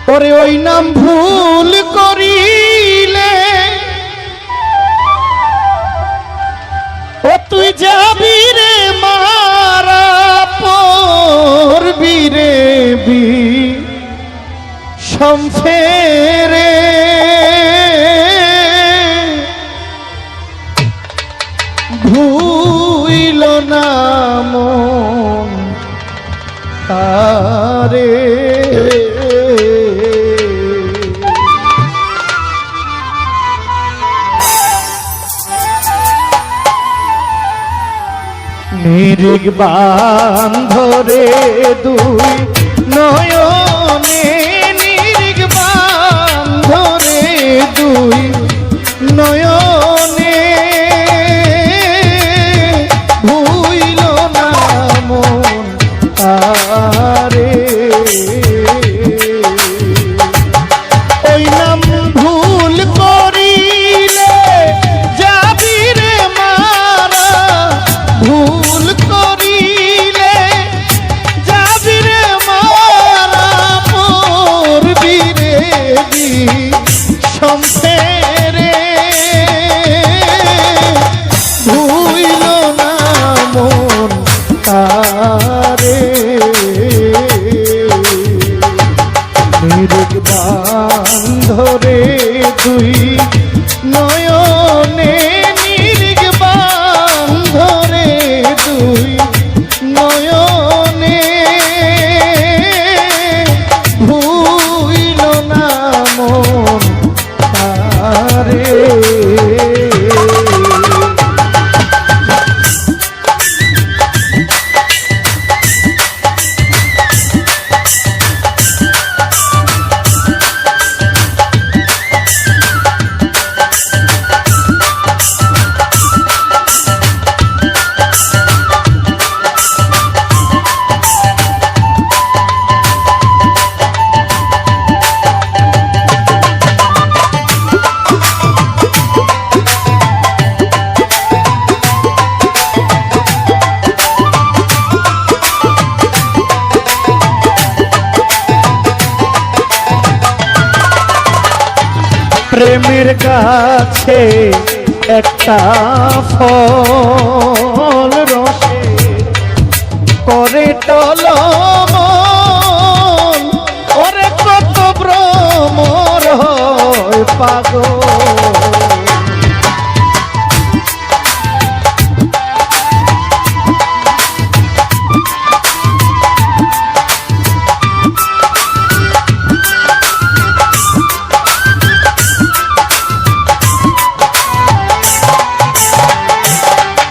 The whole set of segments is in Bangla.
ওরে ওই নাম ভুল করিলে ও তুই যাবি রে মারা পড়বি রে সম্ফেরে ভুইল না মন তারে নিরিগ বান্ধরে দুই নয়নে নিরিগ বান্ধরে দুই নয়নে ভুইল না মন আরে ওই নাম ভুল করিলে যাবি রে মারা ভুল করিলে যাবি রে মারা পড়বি রে সম্পেরে ভুইল না মন তারে নিরুগ বান্ধরে দুই নয়নে নিরুগ বান্ধরে দুই নয়নে ভুইল না মন তারে প্রেমের কাছে একটা ফল রসে করে টলমল ওরে কত ভ্রমর হয় পাগল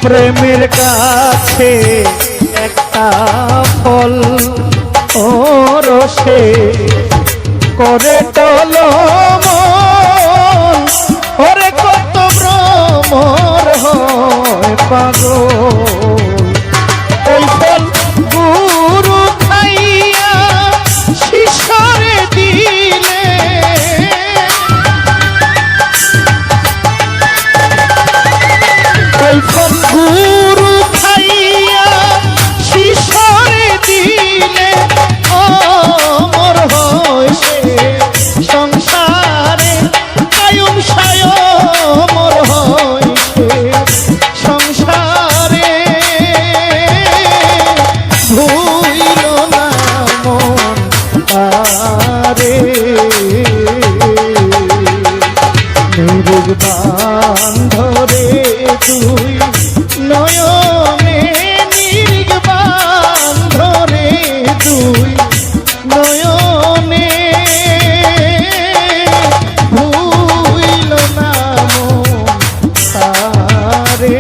প্রেমের কাছে একটা ফল ও রসে করে টলমল ওরে কত ভ্রমর হয় পাগল ওই ফল গুরু খাইয়া শিশরে দিলে ওই ফল গুরু খাইয়া শিশরে দিলে অমর হয় সে সংসারে কায়ুম সায়মর হয় সে সংসারে ভুইল না মন তারে নিরুগ বান্ধরে দুই নয়নে নিরুগ বান্ধরে দুই নয়নে ভুইল না মন তারে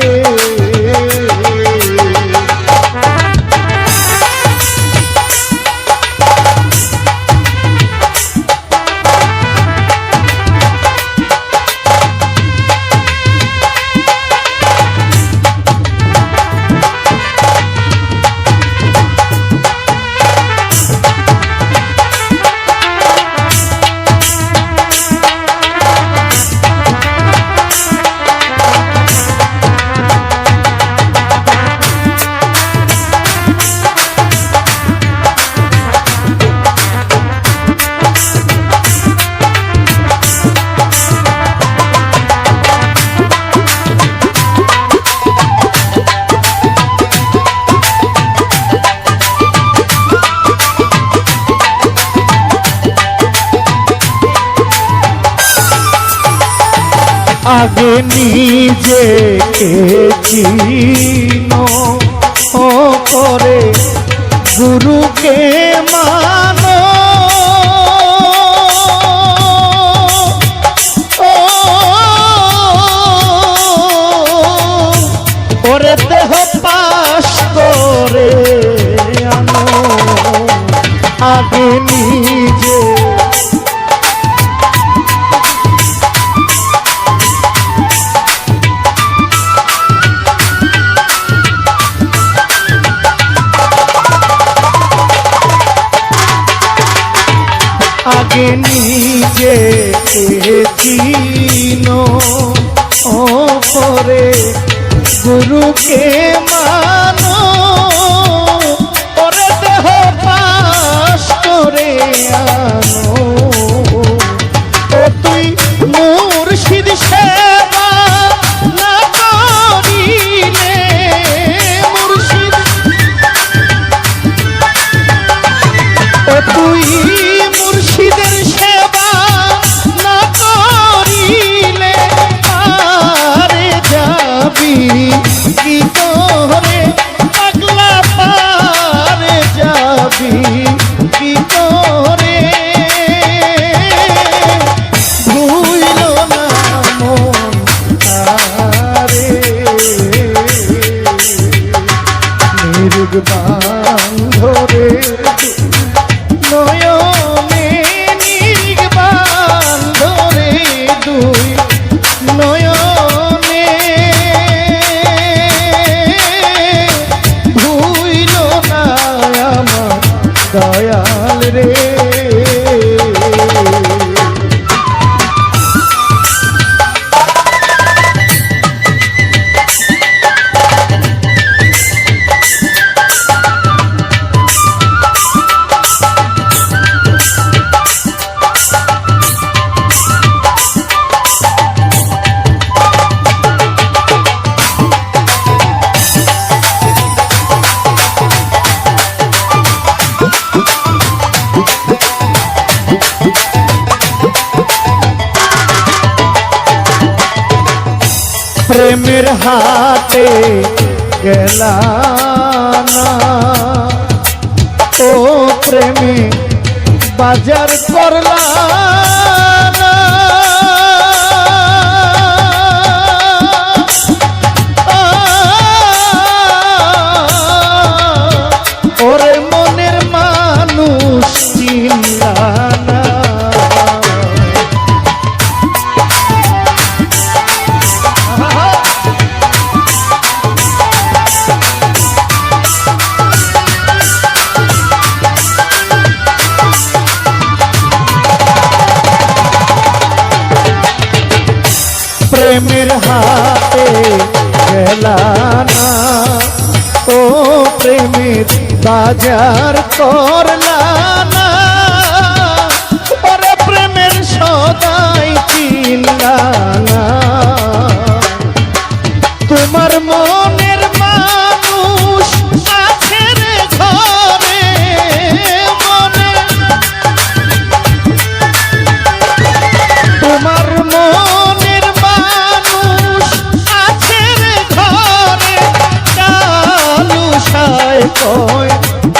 আগে নিজেকে চিনো করে গুরুকে মানো। ওরে দেহ পাশ করে আনো আগে নিজে। আগে নিজেকে চিনো করে গুরুকে মানো। ওরে দেহ পাশ করে আনো। ও তুই মুর্শিদ সেবা না করিলে মুর্শিদ। ও তুই মুর্শিদের সেবা না করিলে পারে যাবি কি করে পাগলা, পারে যাবি কি করে। ভুইল না মন তারে নিরুগ বান্ধরে নয়নে নিরুগ বান্ধরে দুই নয়নে। ভুইল না আমার দয়াল রে। প্রেমের হাতে গেলা না ও প্রেমে বাজার করলা না। ওরে মনের মানুষ চিনলা না। প্রেমের হাতে গেলা না ও প্রেমের বাজার করলা না। ওরে প্রেমের সদাই চিনলা না। তোমার মনের মানুষ আছে রে ঘরে মনে। তোমার মনের মানুষ আছে রে ঘরে। কালুসায় কয়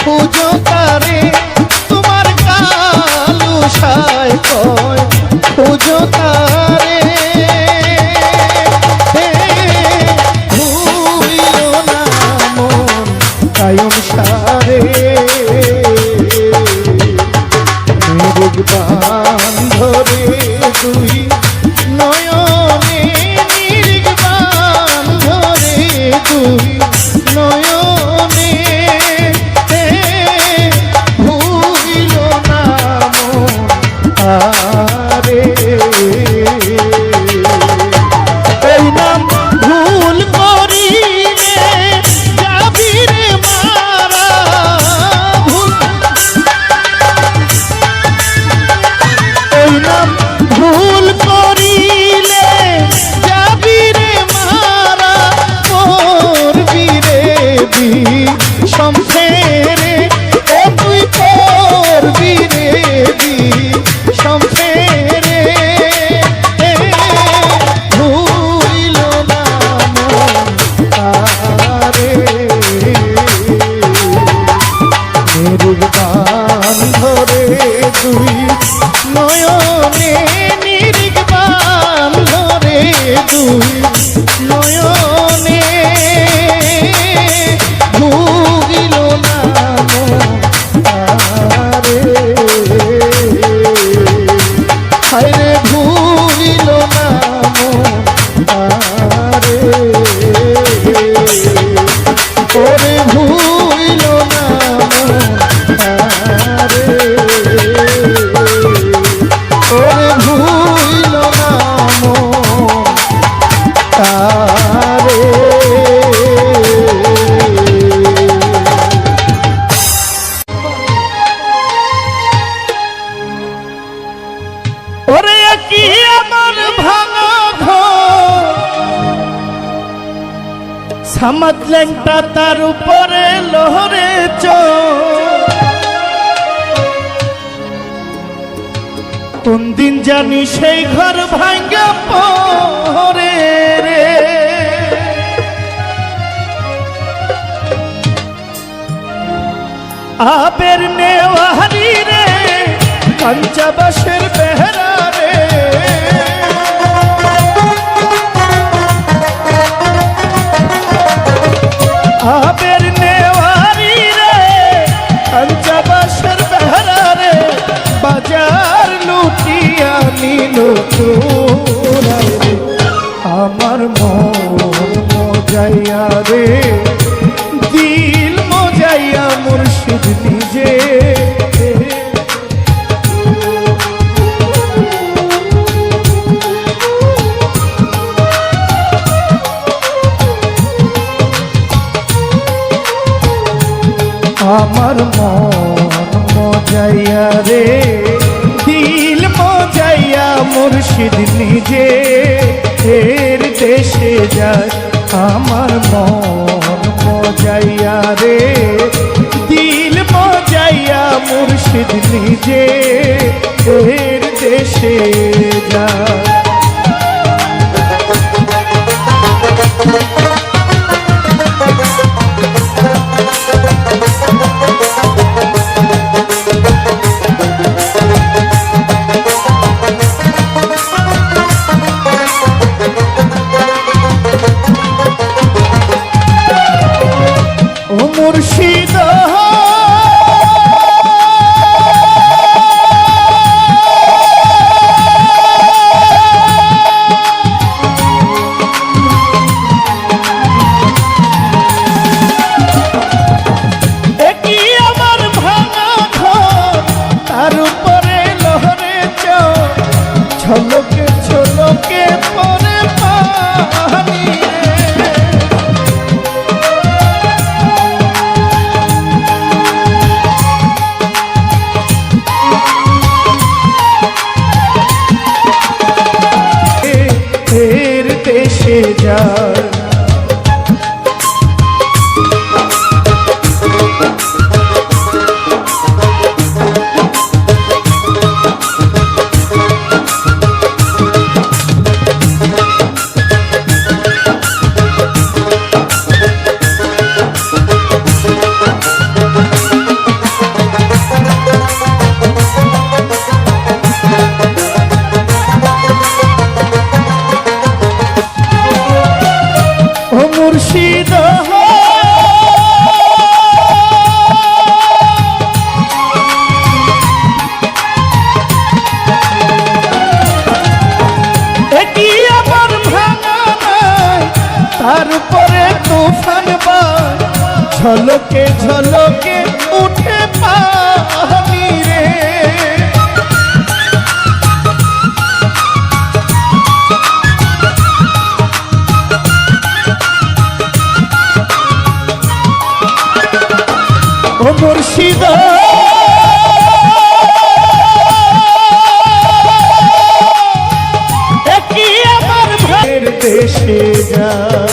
পুজো তারে তোমার কালুসায় কয় পুজো তারে। ভুইল না মন কায়ম সারে নিরুগ বান্ধরে দুই নয়নে। নিরুগ বান্ধরে দুই নয়নে। ভুইল না মন আরে। দুই নয়নে নিরিখ বাঁধলো রে দুই নয়নে ভুগিল না আরে হায়রে ভুগিল না আরে ওরে ভুগিল না আরে ওরে ভুগিল না আরে ওরে কি আমার ভাঙা ঘর সামাদ ল্যাংটা তার উপরে লোহরে কোন দিন জানি সেই ঘর ভাঙ্গা পড়ে রে আবের নেওয়ারি রে কাঞ্চা বাসের বেহরা রে আবের নেওয়ারি রে কাঞ্চা বাসের বেহরা রে বাজার লুটিয়া নিল চোরাই রে আমার মন মজাইয়া রে দিল মজাইয়া মুর্শিদ নিজে আমার মন মজাইয়া রে দিল মজাইয়া মুর্শিদ নিজে এর দেশে যায় আমার মন মজাইয়া রে দিল মজাইয়া মুর্শিদ নিজে এর দেশে যায় মুর্শিদ একই আমার ভাঙা ঘর তার উপরে লহরে ঝলকে ঝলকে পরে পানি দেশে যায় মুর্শিদ একই আমার ভাঙা তারপরে তুফান বাজ ঝলকে ঝলকে উঠে পানি রে ও মুর্শিদ একই আমার ভাইয়ের দেশে যায়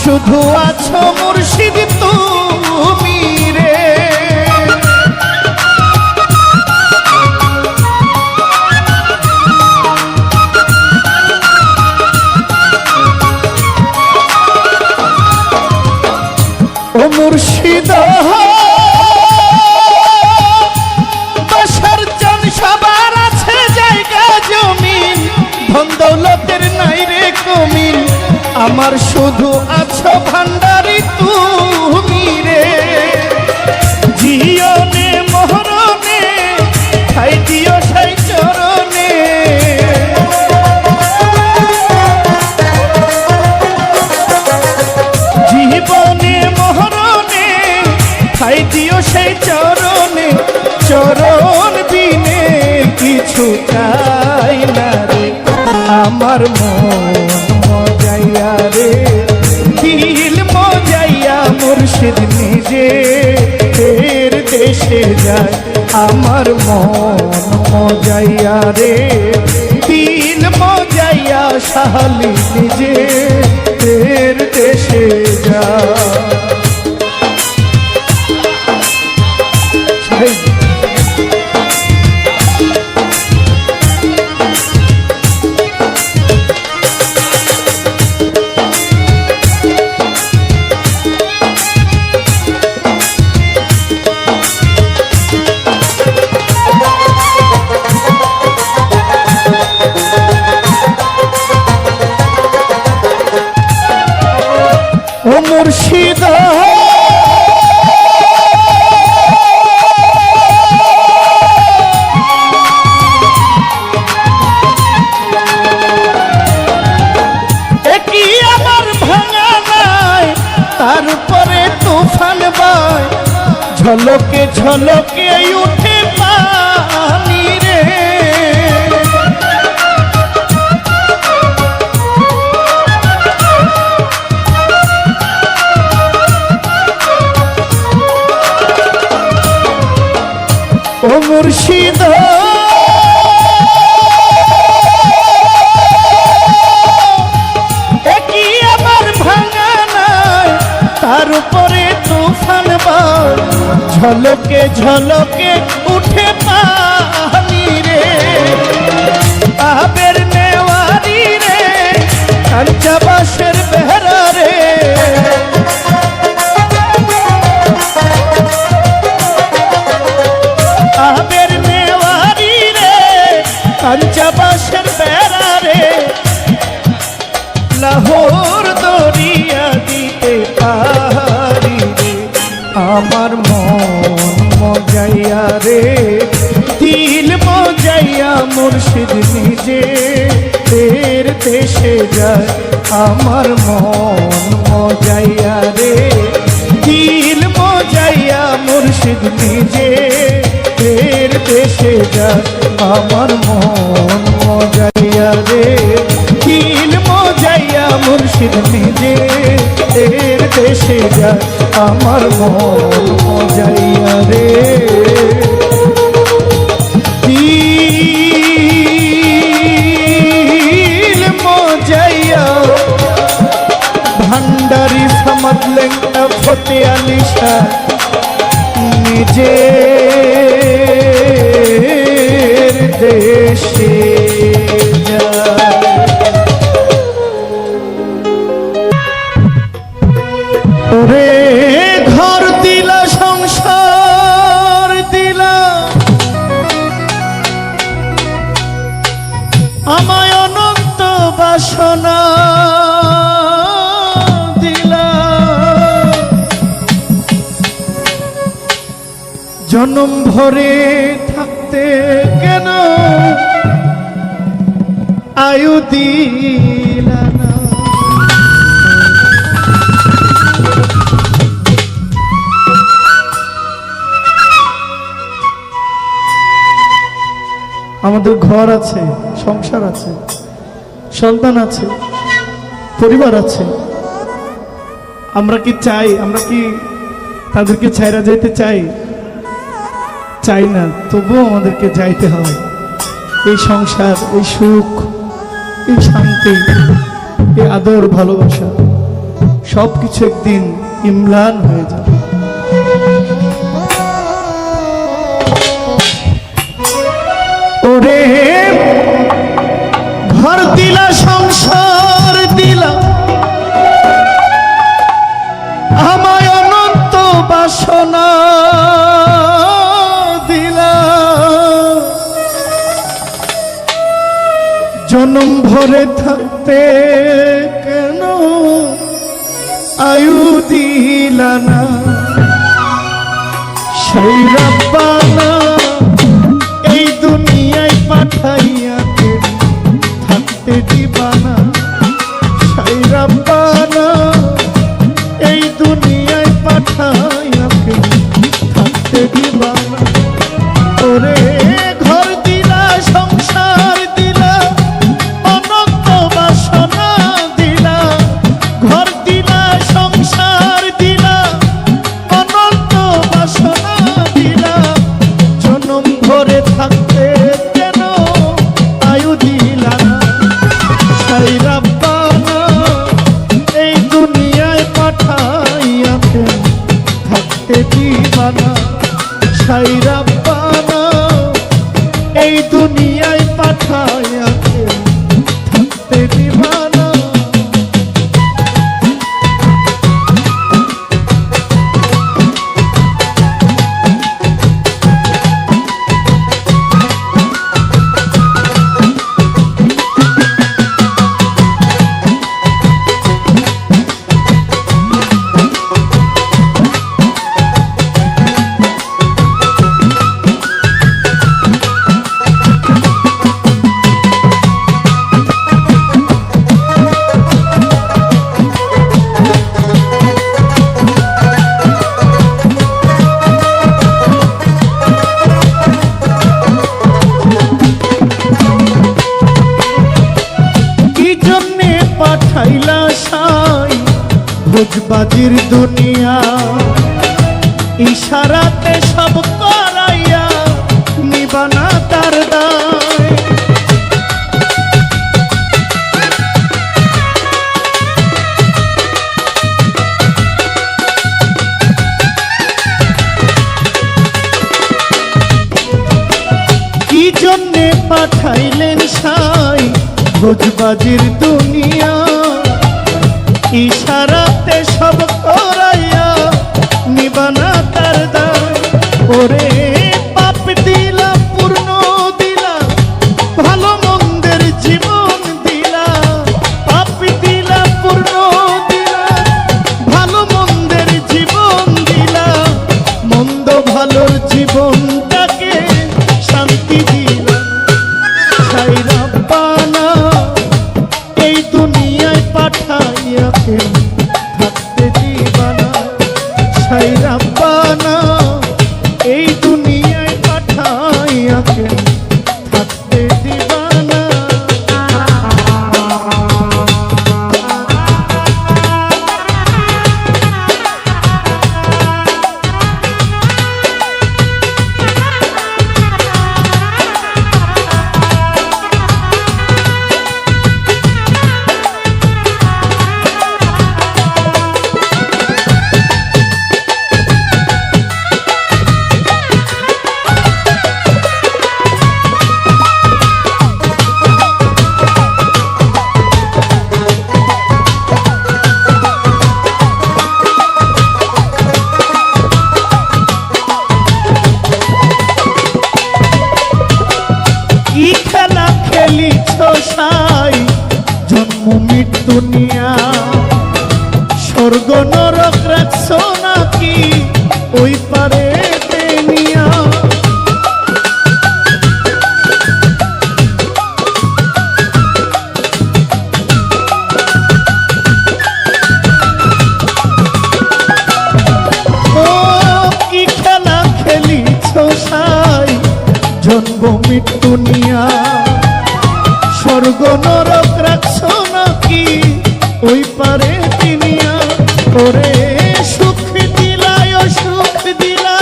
শুধু আছো মুর্শিদ তুমি রে। ও মুর্শিদ বাসার চান সবার আছে জায়গা জমিন, ধন দৌলতের নাই রে কমিন, আমার শুধু আছো ভান্ডারি তুমি রে। জীবনে মরণে ঠাই দিও সেই চরণে, জীবনে মরণে ঠাই দিও সেই চরণে, চরণ বিনে কিছু চাই না রে। আমার মন মজাইয়া রে, দিল মজাইয়া মুর্শিদ নিজে ফের দেশে যায়। আমার মন মজাইয়া রে, দিল মজাইয়া শালি নিজে ফের দেশে যায়। ও মুর্শিদ একই আমার ভাঙা নাই, তার উপরে তুফান বয়, ঝলকে ঝলকে উঠে পানি রে। ও মুর্শিদ একই আমার ভাঙা নাই, তার উপরে তুফান বয়, ঝলকে ঝলকে উঠে পানি রে। আবের নেওয়ারি রে, কাঞ্চা বাঁশের বেহরা রে, আবের নেওয়ারি রে, কাঞ্চা বাঁশের বেড়া রে, লাহোর দরিয়া দিতে পারি রে। আমার মন মজাইয়া রে, দিল মজাইয়া মুর্শিদ নিজে ফের দেশে যায়। আমার মন মজাইয়া রে, দিল মজাইয়া মুর্শিদ নিজে ফের দেশে যায়। আমার মন মজাইয়া রে, দিল মজাইয়া মুর্শিদ নিজে ফের দেশে যায়। আমার মন মজাইয়া রে, দিল মজাইয়া ভান্ডারি समझ लेंगे फते अलीशा নিজে দেশে যায়। ওরে ঘর দিলা সংসার দিলা আমায় অনন্ত বাসনা দিলা জনম ভরে থাকতে কেন আয়ু দিলা না। আমাদের ঘর আছে, সংসার আছে, সন্তান আছে, পরিবার আছে। আমরা কি চাই, আমরা কি তাদেরকে ছাইরা যেতে চাই? চাই না, তবুও আমাদেরকে যাইতে হয়। এই সংসার, এই সুখ, এই শান্তি, এই আদর ভালোবাসা সবকিছু একদিন ইমলান হয়ে যাবে। ওরে ঘর দিলা, সংসার দিলা, আমায় অনন্ত বাসনা দিলা, জনম ভরে থাকতে কেন আয়ু দিলা না। সেই রব্বানা এই দুনিয়ায় পাঠাইয়া থাকতে দিবানা। সেই রব্বানা এই দুনিয়ায় পাঠাইয়া থাকতে দিবানা। ওরে ঘর দিলা, সংসার দিলা, অনন্ত বাসনা দিলা, ঘর দিলা, সংসার দিলা, অনন্ত বাসনা দিলা, জনম ভরে থাকতে কেন আয়ু দিলা না। সেই রব্বানা এই দুনিয়ায় পাঠাইয়া থাকতে দিবানা। সেই রব্বানা এই দুনিয়ায় পাঠাইয়া থাকতে দিবানা। পাঠাইলা সাই ভোজবাজির দুনিয়া, ইশারাতে সব করাইয়া নিবানা তার দায়। কি জন্যে পাঠাইলেন সাই ভোজবাজির দুনিয়া, ইশারাতে সব করাইয়া নিবানা তার দায়। ওরে পাপ দিলা, পূর্ণ দিলা, ভালো মন্দের জীবন দিলা, পাপ দিলা, পূর্ণ দিলা, ভালো মন্দের জীবন দিলা, মন্দ ভালোর জীবনটাকে শান্তি দিলা। সেই রব্বানা এই দুনিয়ায় পাঠাইয়া থাকতে দিবানা। সেই রব্বানা এই দুনিয়ায় পাঠাইয়া থাকতে দিবানা। জন্ম মৃত্যু নিয়া স্বর্গ নরক রাখছো নাকি ওই পারে নিয়া। ও কি খেলা খেলিছ সাই জন্ম মৃত্যু নিয়া, স্বর্গ নরক রাখছো নাকি ওই পারে তিনিয়া। ওরে সুখ দিলা, অসুখ দিলা,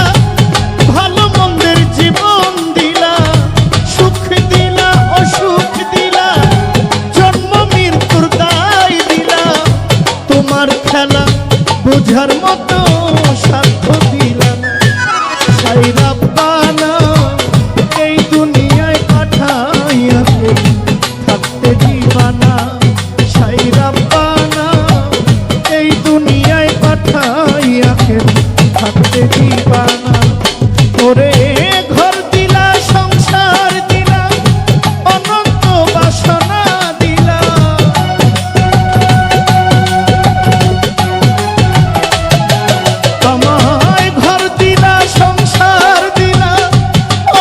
ভালো মন্দের জীবন দিলা, সুখ দিলা, অসুখ দিলা, জন্ম মৃত্যুর দায় দিলা, তোমার খেলা বুঝার মতো সাধ্য দিলা না সাই রাব্বানা এই দুনিয়ায় পাঠাইয়া থাকতে দিবানা সাই রাব্বানা এই দুনিয়ায় পাঠাইয়া থাকতে দিবানা ওরে ঘর দিলা সংসার দিলা অনন্ত বাসনা দিলা আমায় ঘর দিলা সংসার দিলা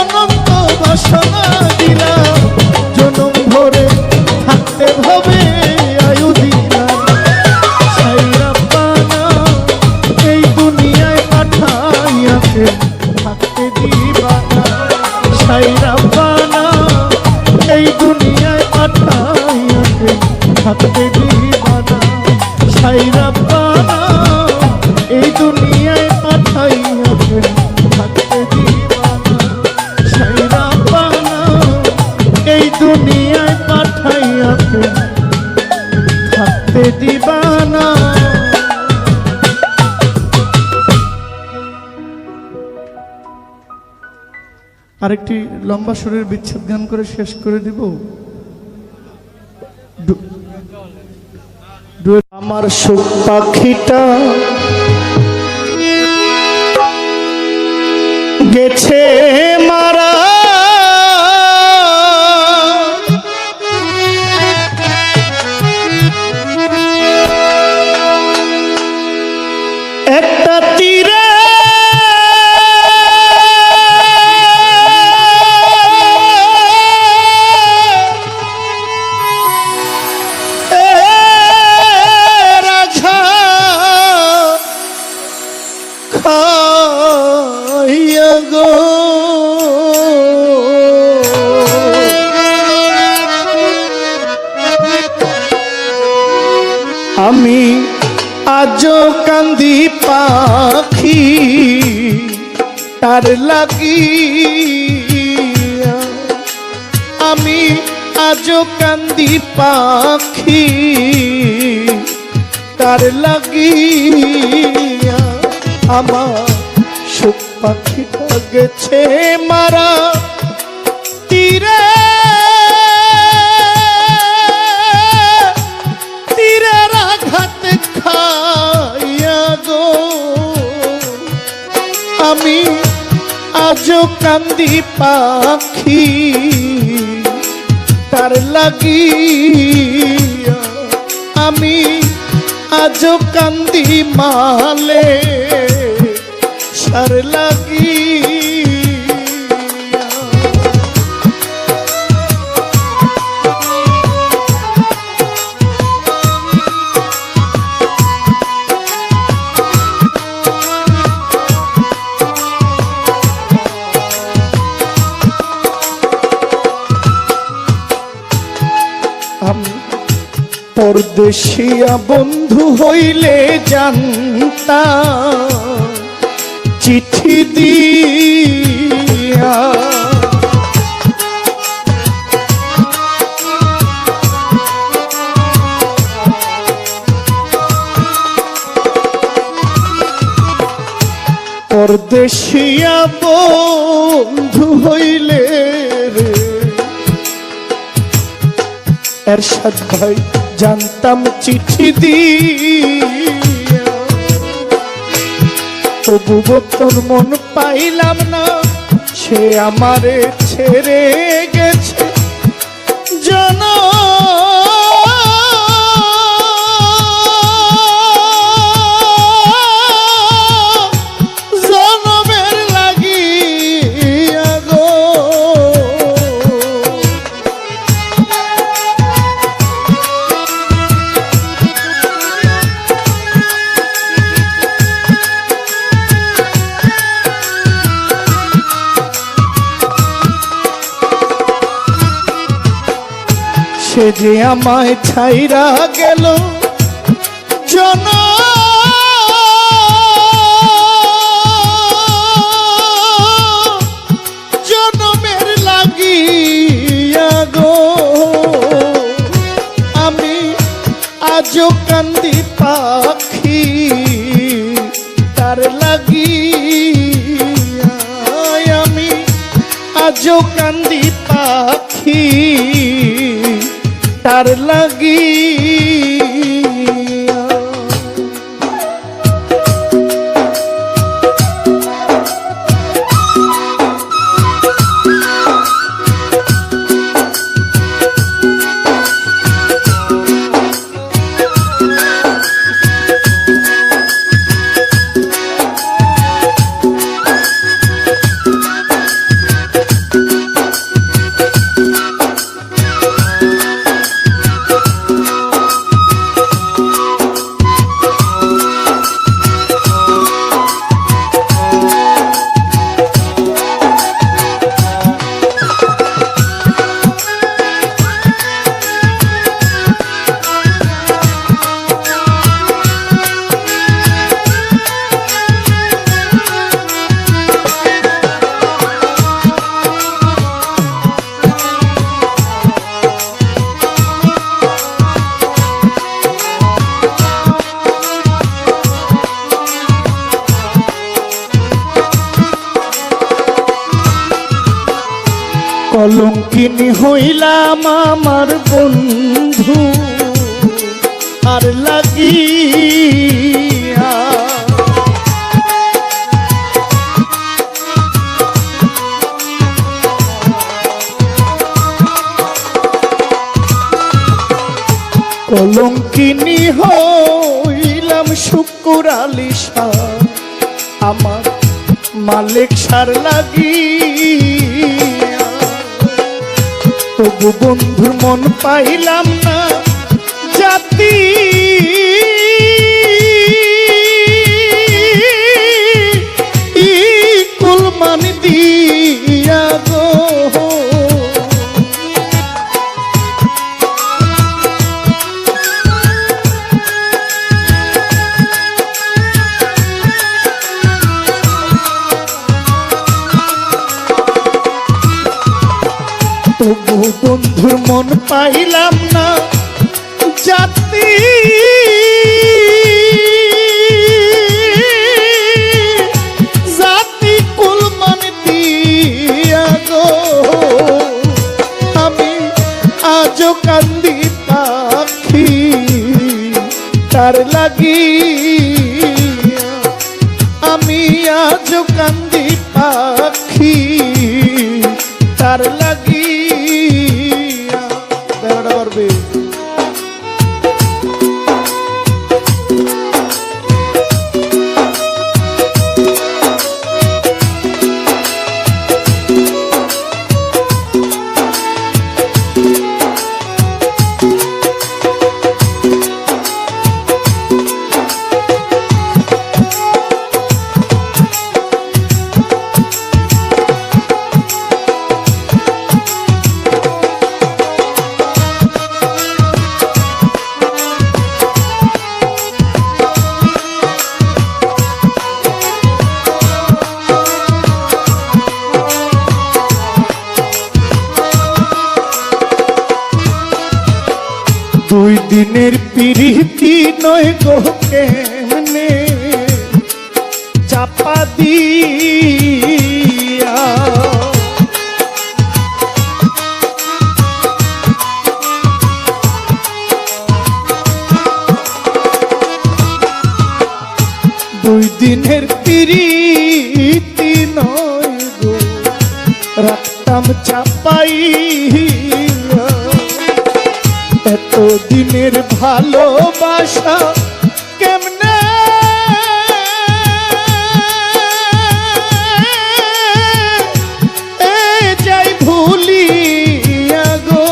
অনন্ত বাসনা দিলা জনম ভরে থাকতে হবে আয়ু দিলা সাই রাব্বানা এই দুনিয়ায় পাঠাইয়াকে থাকতে দিবানা সাই রাব্বানা এই দুনিয়ায় পাঠাইয়াকে থাকতে দিবানা সাই রাব্বানা এই দুনিয়ায় পাঠাইয়াকে থাকতে দিবানা সাই রাব্বানা এই দুনিয়ায় পাঠাইয়াকে থাকতে দিবানা। আরেকটি লম্বা সুরের বিচ্ছেদ গান করে শেষ করে দিব। আমার সুখ পাখিটা গেছে মারা একটা তীরে আমি আজও কান্দি পাখি তার লাগিয়া আমি আজও কান্দি পাখি তার লাগিয়া আমার সুখ পাখিটা গেছে মারা তীরে তীরের আঘাত খাইয়া গো আমি আজও কান্দি পাখি তার লাগিয়া আমি আজও কান্দি মালে সার লাগিয়া পরদেশিয়া বন্ধু হইলে জানতাম চিঠি দিয়া পরদেশিয়া বন্ধু হইলে রে এরশাদ ভাই জানতাম চিঠি দিয়া তবু তোর মন পাইলাম না সে আমারে ছেড়ে গেছে জানো জনমের লাগিয়া গো সে যে আমায় ছাইরা গেল জনমের লাগিয়া গো আমি আজও কান্দি পাখি লাগি আমি আজও কান্দি পাখি তার লাগি কলঙ্কিনী হইলাম আমার বন্ধু আর লাগিয়া কলঙ্কিনী হইলাম শুকুর আলী শাহ আমার মালিক সার লাগিয়া তবু বন্ধুর মন পাইলাম না জাতি কুলমান দিয়া গো তবু বন্ধুর মন পাইলাম না জাতি জাতি কুলমান দিয়া গো আমি আজও কান্দি পাখি তার লাগি আমি আজও কান্দি পাখি তার লাগি পারবে দুই দিনের পিরিতি নয় গো কেমনে চাপা দিয়া দুই দিনের পিরিতি নয় গো রাখতাম চাপাই এত দিনের ভালোবাসা কেমনে যাই ভুলিয়া গো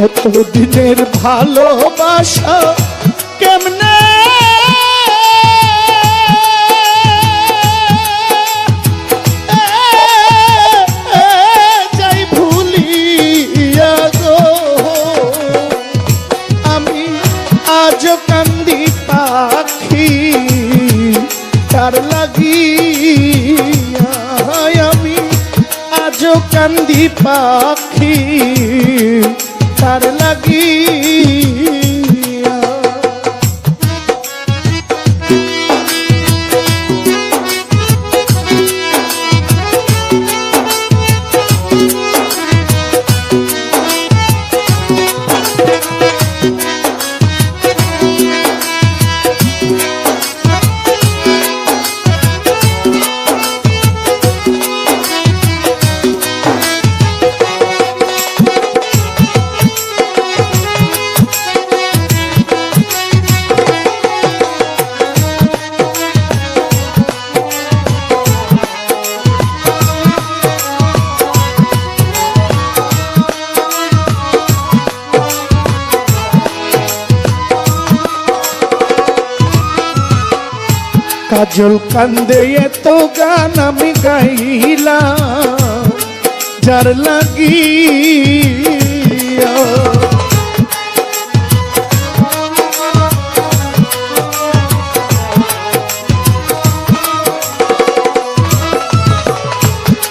এতদিনের ভালোবাসা কেমনে যাই ভুলিয়া গো আমি আজ কান্দি পাখি কান্দি পাখি তার লাগিয়া। কাজল কান্দে এত গান আমি গাইলাম যার লাগিয়া।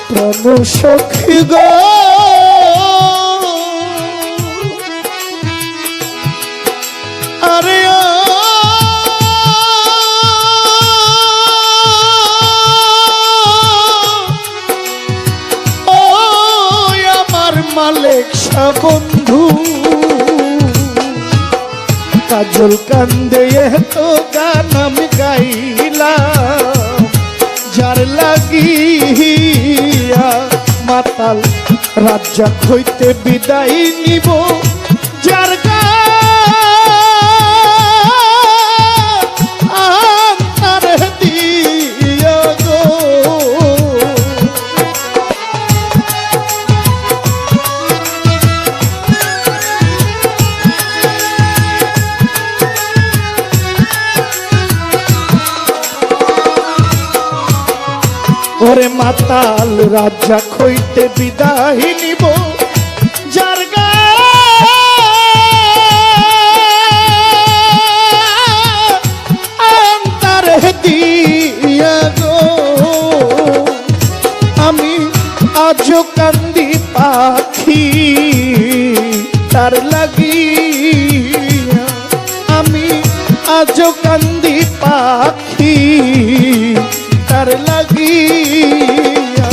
প্রাণ সখী গো আরে মালিক বন্ধু কাজল কান্দে এত গান আমি গাইলাম যার লাগিয়া। মাতাল রাজ্জাক হইতে বিদায় নিব যার গান তার দিয়া গো। ওরে মাতাল রাজ্জাক হইতে বিদায় নিব যার গান তার দিয়া গো। আমি আজও কান্দি পাখি তার লাগিয়া। আমি আজও কান্দি পাখি তার লাগিয়া।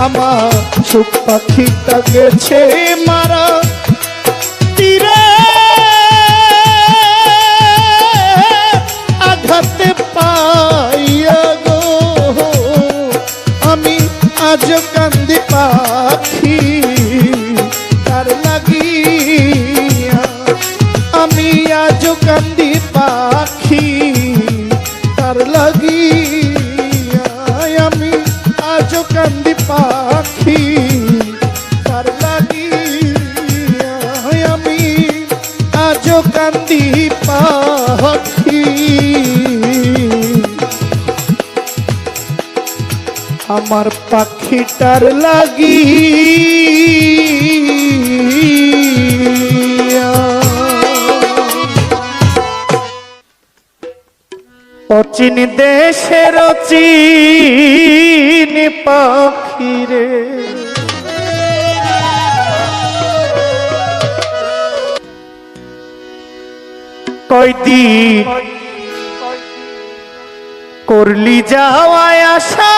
আমার সুখ পাখিটা গেছে মারা তীরে আঘাতে পাইয়া গো। আমি আজ কান্দি পাখি তার লাগিয়া। আমি আজ কান্দি পাখি তার লাগিয়া। আমি আজ কান্দি পাখি তার লাগিয়া। আমি আজ কান্দি পাখি আমার পাখিটার লাগিয়া। অচিন দেশের অচিন পাখিরে কয়দিন করলি যাওয়ায় আশা।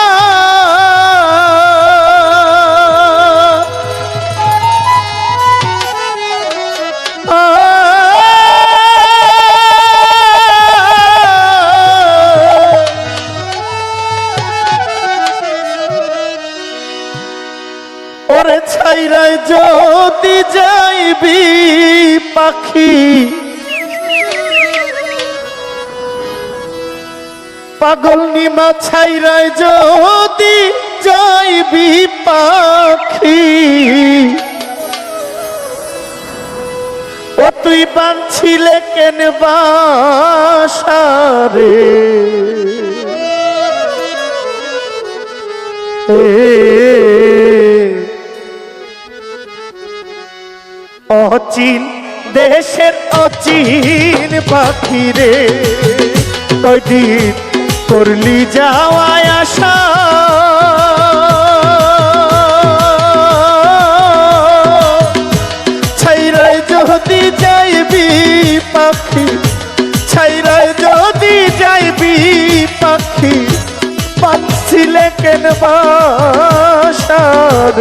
ওরে ছাইরায় যদি যাইবি পাখি পাগল নিমা ছাইরায় যদি যাইবি পাখি। ও তুই বাঁধছিলে কেন বাসারে অচিন দেশের অচিন পাখিরে কয়দিন করলি যাওয়ায় আশা।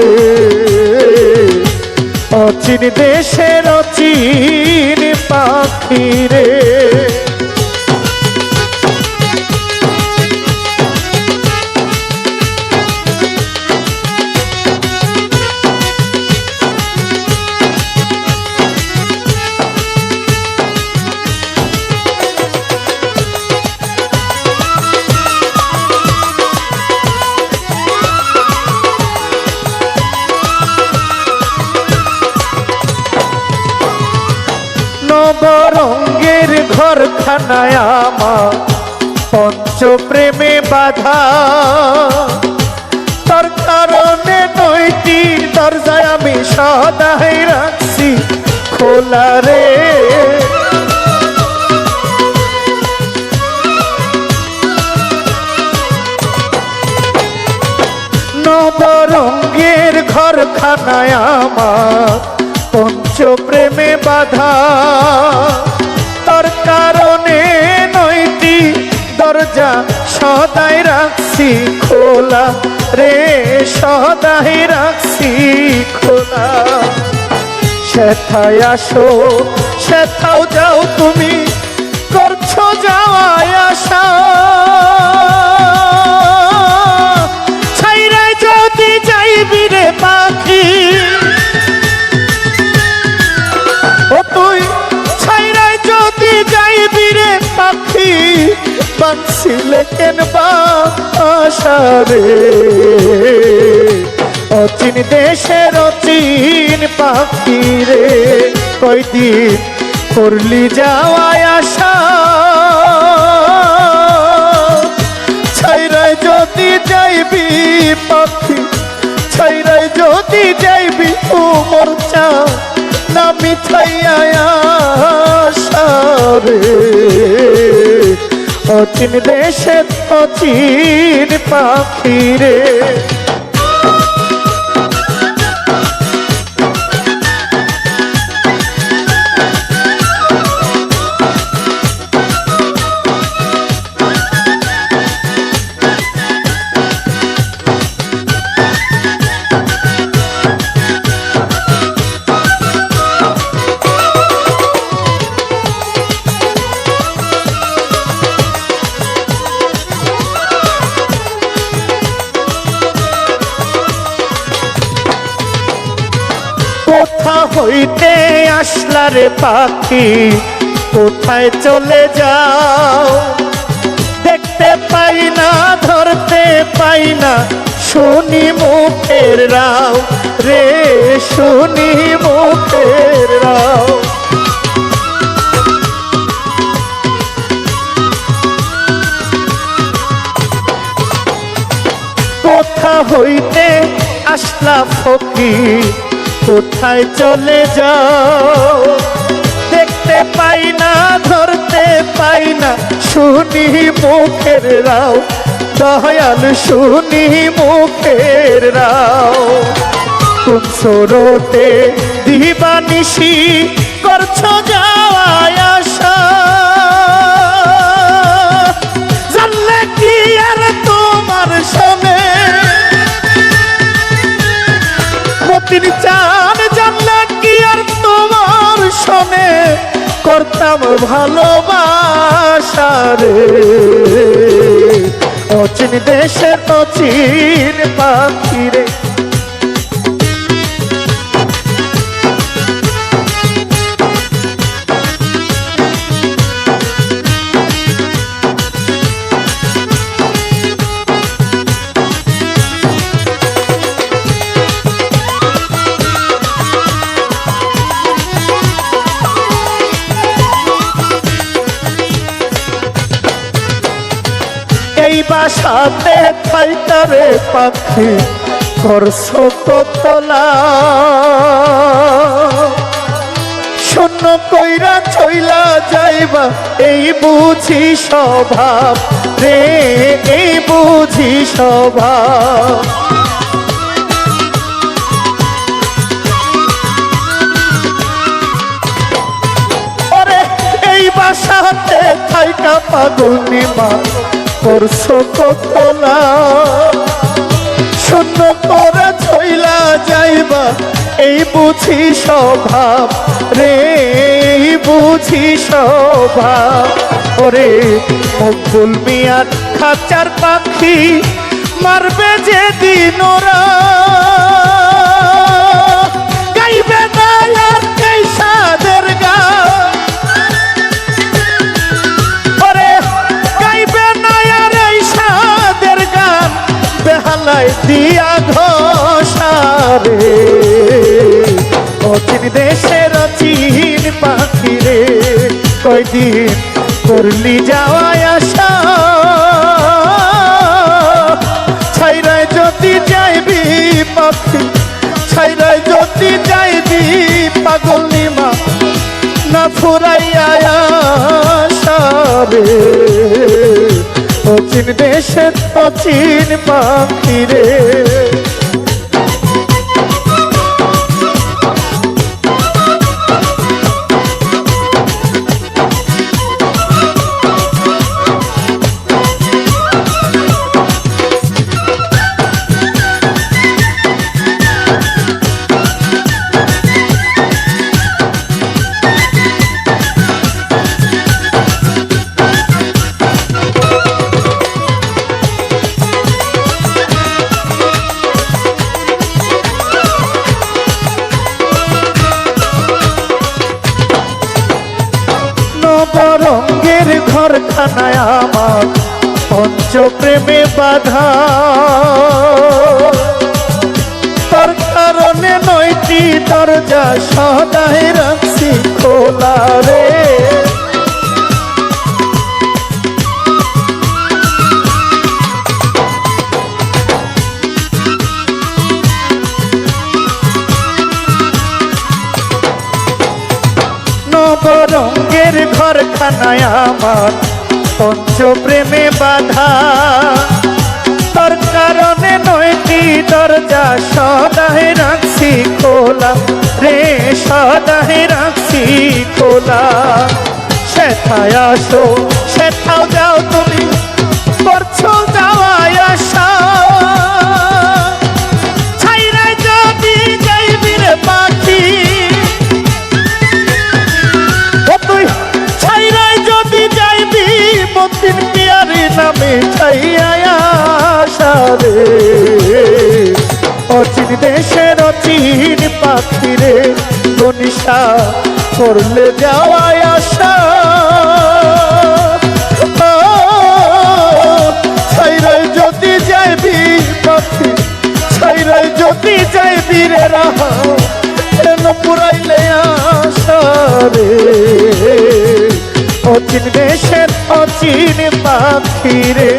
রে, অচিন দেশের অচিন পাখি রে। নবরঙ্গের ঘরখানায় আমার পঞ্চপ্রেমে বাধা, তার কারণে 9টি দরজায় আমি সদাই রাখছি খোলা রে। নবরঙ্গের ঘরখানায় আমার পঞ্চপ্রেমে বাধা, তার কারণে 9টি দরজা সদাই রাখছি খোলা রে, সদাই রাখছি খোলা। সেথায় আসো সেথাও যাও তুমি করছো যাওয়ায় আসা, ছাইরাই যদি যাইবি রে পাখি, ও তুই ছাইরাই যদি যাইবি রে পাখি, বাঁচছিলে কেন বাসা রে, অচিন দেশের অচিন পাখি রে, কয়দিন করলি যাওয়ায় আসা, ছাইরাই যদি যাইবি পাখি, ছাইরাই যদি যাইবি উমর চা না মিঠাইয়া আশা রে, অচিন দেশের অচিন পাখি রে। কোথা হইতে আসলা রে পাখি, কোথায় চলে যাও, দেখতে পাই না ধরতে পাই না শুনি মুখের রাও রে, শুনি মুখের রাও। কোথা হইতে আসলা ফকির, কোথায় চলে যাও, দেখতে পাই না ধরতে পাই না শুনি মুখের রাও, দয়াল শুনি মুখের রাও। কোন স্রোতে দিবানিশি করছো যাওয়ায় আসা, জানলে কি আর তোমার সামনে মতির চান, জানলে কি আর তোমার সনে করতাম ভালোবাসা রে, অচিন দেশের অচিন পাখি রে। এই বাসাতে থাইতারে পাখি করছো তোতলা, শূন্য কইরা চইলা যাইবা এই বুঝি স্বভাব রে, এই বুঝি স্বভাব। ওরে এই বাসাতে থাইকা পাগলনি মা করছো কতলা, শূন্য করে চইলা যাইবা এই বুঝি স্বভাব রে, এই বুঝি স্বভাব। ওরে মকবুল মিয়ার খাঁচার পাখি মারবে যে দিন ওরা, গাইবে না আর এই সাদের গান। ওরে গাইবে না আর এই সাদের গান, বেহালায় দিয়া ঘোষারে। অচিন দেশের অচিন পাখি রে, কয়দিন করলি যাওয়ায় আসা, ছাইরায় যদি যাইবি পাখি, ছাইরায় যদি যাইবি পাগল নিমা না ফুরাইয়া আসা রে। অচিন দেশের অচিন পাখি রে। নবরঙ্গের ঘরখানায় আমার পঞ্চপ্রেমে বাধা, তার কারণে 9টি দরজা সদাই রাখছি খোলা রে। নবরঙ্গের ঘরখানায় আমার পঞ্চপ্রেমে বাধা, তার কারণে 9টি দরজা সদাই রাখছি খোলা রে, সদাই রাখছি খোলা। সেথায় আসো সেথাও যাও তুমি, করছো যাওয়ায় আসা, ছাইরায় যদি যাইবি রে পাখি, তুই ছাইরায় যদি যাইবি মতিন পিয়ারি নামে ছাইয়া আসা রে। অচিন দেশের অচিন পাখি রে, গনিশা করলে যাওয়ায় আসা, ছাইরায় যদি যাইবি পাখি, ছাইরায় যদি যাইবি রে রাহা, কেন পুরাইলে আসা রে। অচিন দেশের অচিন পাখি রে।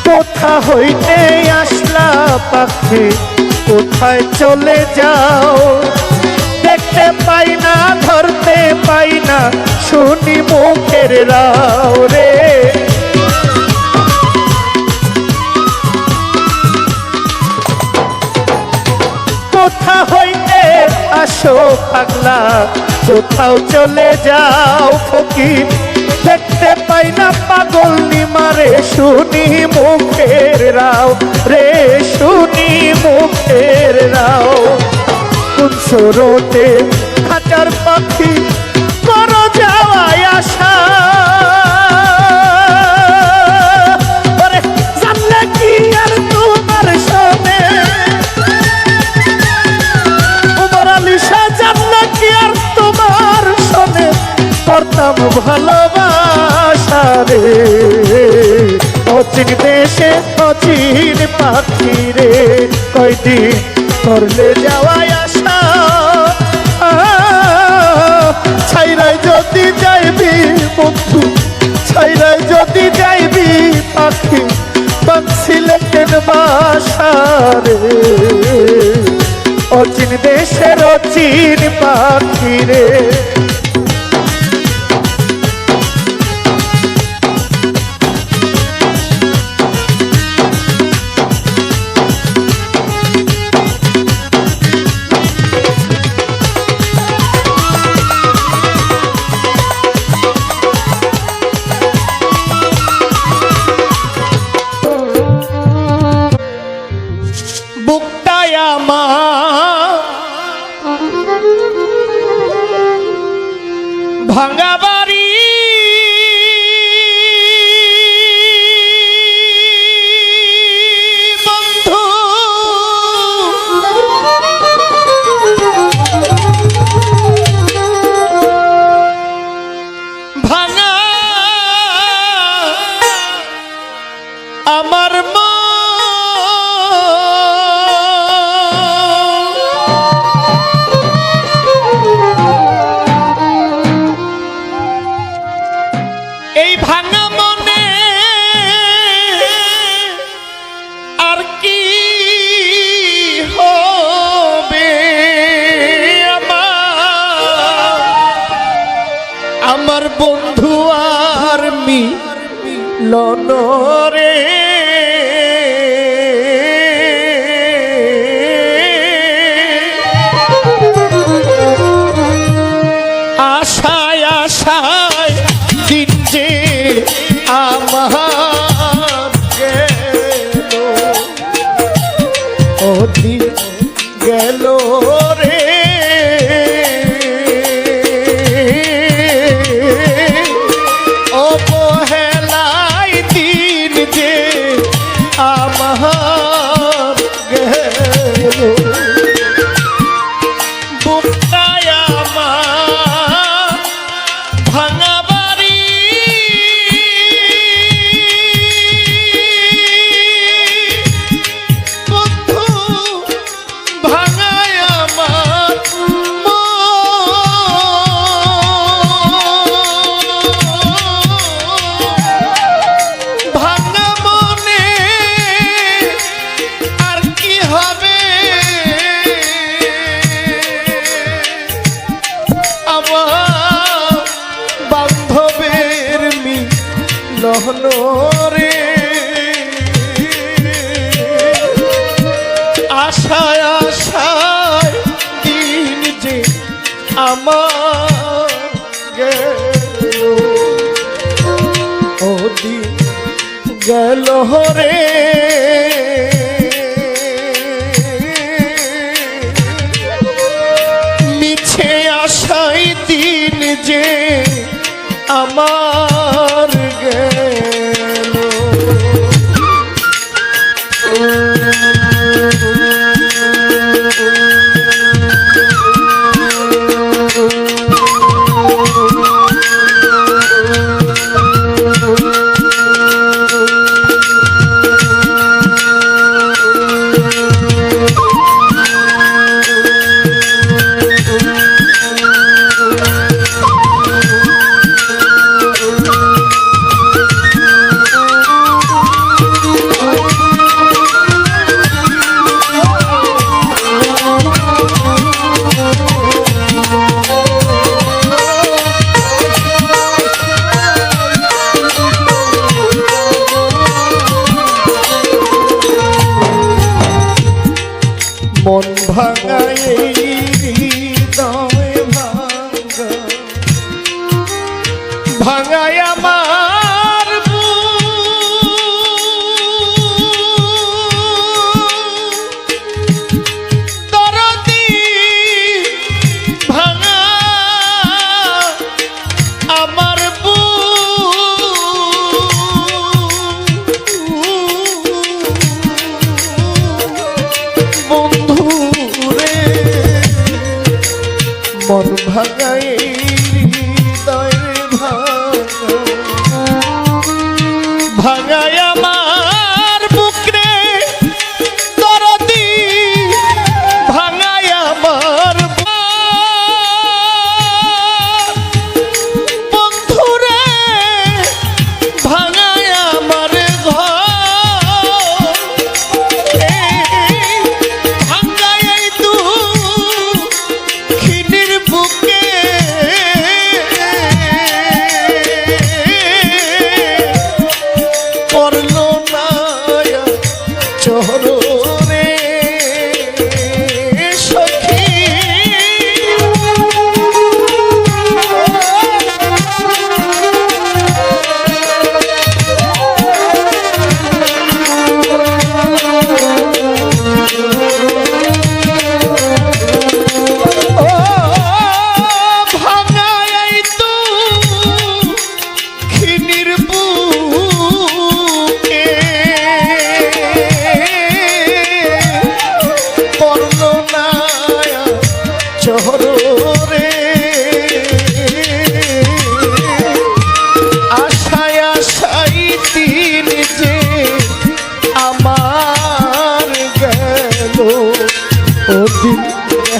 কোথা হইতে আসলা পাখি, কোথায় চলে যাও, দেখতে পাই না ধরতে পাই না শুনি মুখের রাও রে। কোথা হইতে আসো পাগলা, কোথাও চলে যাও ফকির, দেখতে পাই না পাগল নিমারে শুনি মুখের রাও রে, শুনি মুখের রাও। কোন স্রোতে খাঁচার পাখি করো যাওয়ায় আসা, জানলে কি আর তোমার সনে, উমর আলী শাহ জানলে কি আর তোমার সনে, করতাম ভালোবাসা রে। অচিন দেশে অচিন পাখি রে, কয়দিন করলে যাওয়ায় আসা, ছাইরায় যদি যাইবি বন্ধু, ছাইরায় যদি যাইবি পাখি বাঁধছিলে কেন বাসারে অচিন দেশের অচিন পাখি রে বুকটায় আমার ভাঙা বাড়ি বন্ধু ভাঙা আমার এই ভাঙা মনে আর কি হবে আমার বন্ধু আর মিলন রে আশায় আশায় দিন যে আমার গেল ও দিন গেল রে অবহেলাই দিন যে আমার গেল বুকটায় আমার ভাঙা বাড়ি বন্ধু ভাঙায় আমার ভাঙা মনে আর কি হবে আমার বান্ধবের মিলন রে আশায় আশায় দিন যে আমার গেল ও দিন গেল রে মিছে আশায় দিন যে আমার গেল মন ভাঙা এই হৃদয় ভাঙা ভাঙায় আমার দরদি ভাঙা আমার বন্ধু রে মন ভাঙায় হৃদয় ভাঙা ভাঙায় আমার বুক রে দরদি ভাঙায় আমার বন্ধু রে ভাঙায় আমার শহরে সখী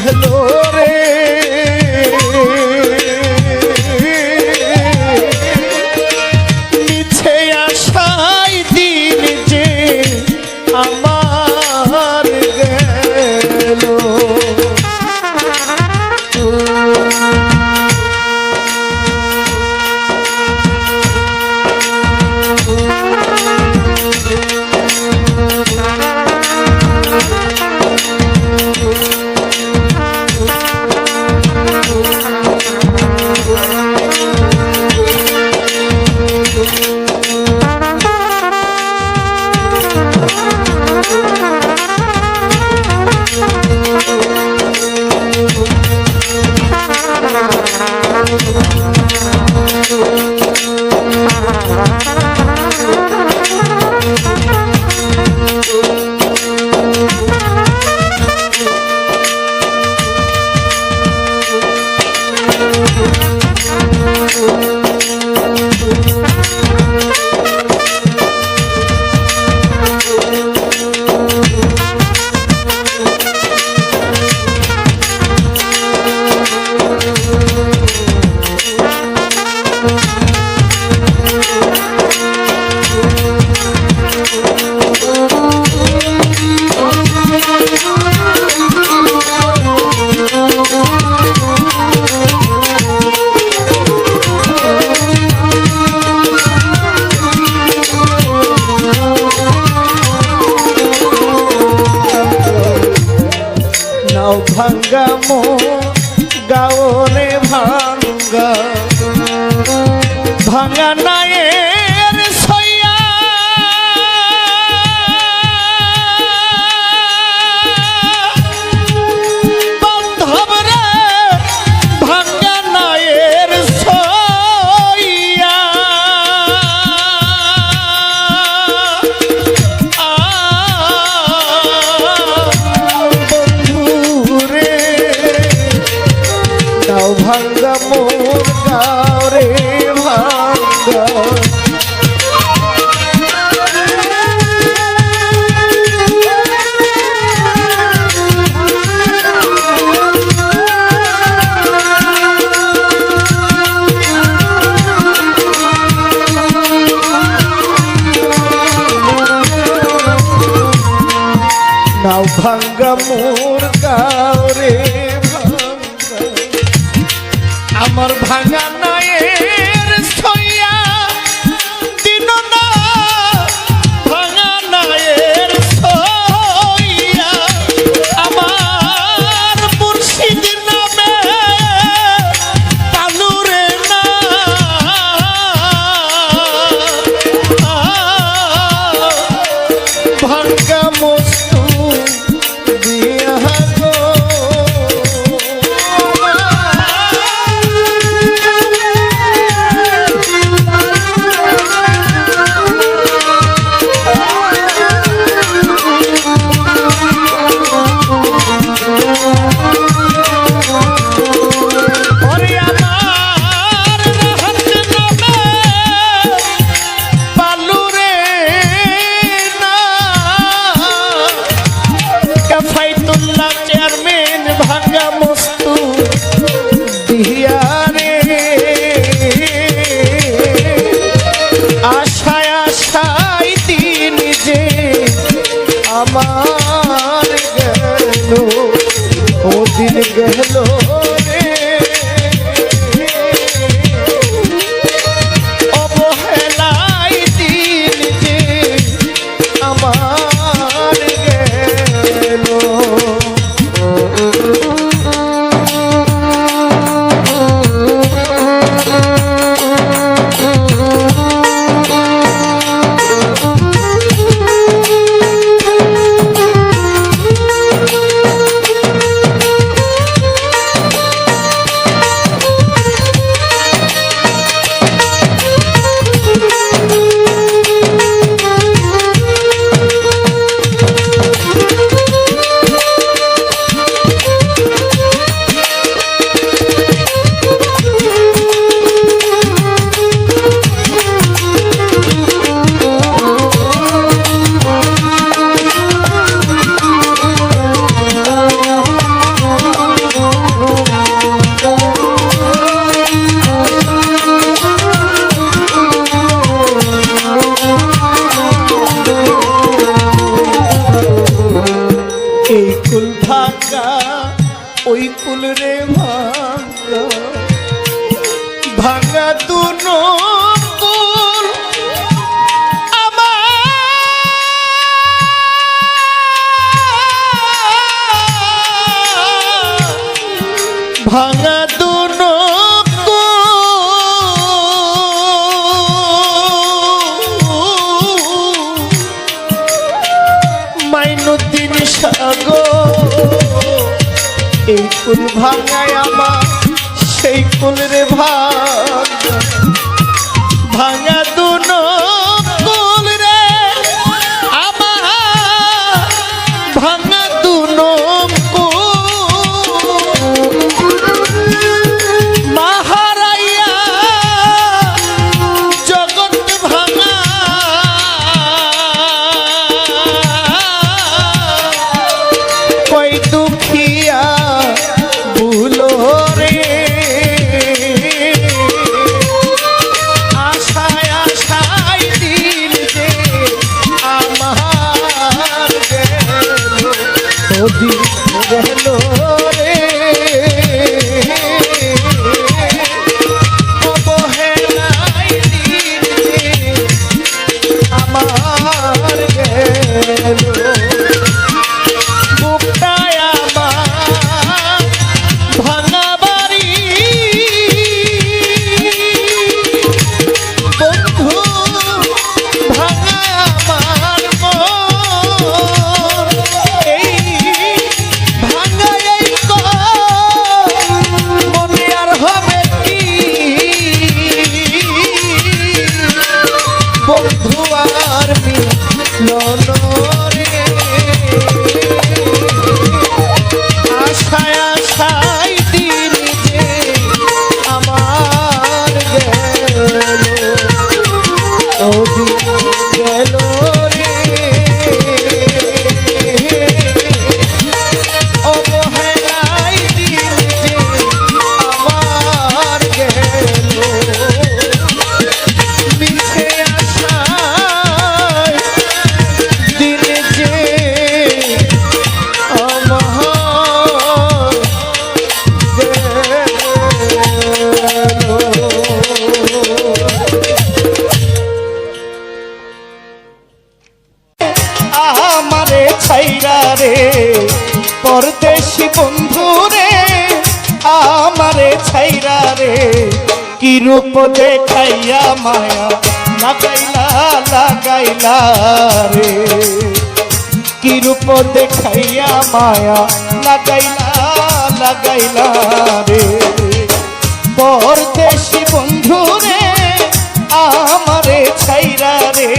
হেলো রে মিছে আশাই দিন যে আমার গেল ভাঙ্গা মো গাওরে ভাঙ্গা ভাঙ্গা নায়ের সইয়া বান্ধব রে ভাঙ্গা নায়ের সইয়া ভাঙ্গা মোর গাও রে ভাঙ্গা নাও ভাঙ্গা মোর গাও রে আমার ভাঙা নায়ের সইয়া দিন না ভাঙা নায়ের সইয়া আমার মুর্শিদ নামে তালুরে না ভাঙ্গা মস্তু দিয়া গো আমার গেল ও দিন গেল রে অবহেলাই দিন যে আমার কুল ভাঙা ওই কুল রে ভাঙা ভাঙা দুনো কুল ভাঙা দুনো মাইনুদ্দিন সাগর এই কুল ভাঙায় আমার সেই কুল রে ভাঙা ভাঙা দুনো কুল রে আমার ভাঙা দুনো গেল রে অবহেলাই দিন আমার গেল বুকটায় আমার ভাঙা বাড়ি বন্ধু ভাঙা আমার মন এই মনে আর হবে কি বন্ধু আর মিলন রে আশায় আশায় দিন যে আমার গেল ও গেল রে অবহেলাই দিন যে আমার গেল মিছে আশায় দিন যে আমার আমারে ছাইরা রে পরদেশি বন্ধু রে আমারে ছাইরা রে কি রূপ দেখাইয়া মায়া লাগাইলা লাগাইলা রে কি রূপ দেখাইয়া মায়া লাগাইলা লাগাইলা রে পরদেশি বন্ধু রে আমারে ছাইরা রে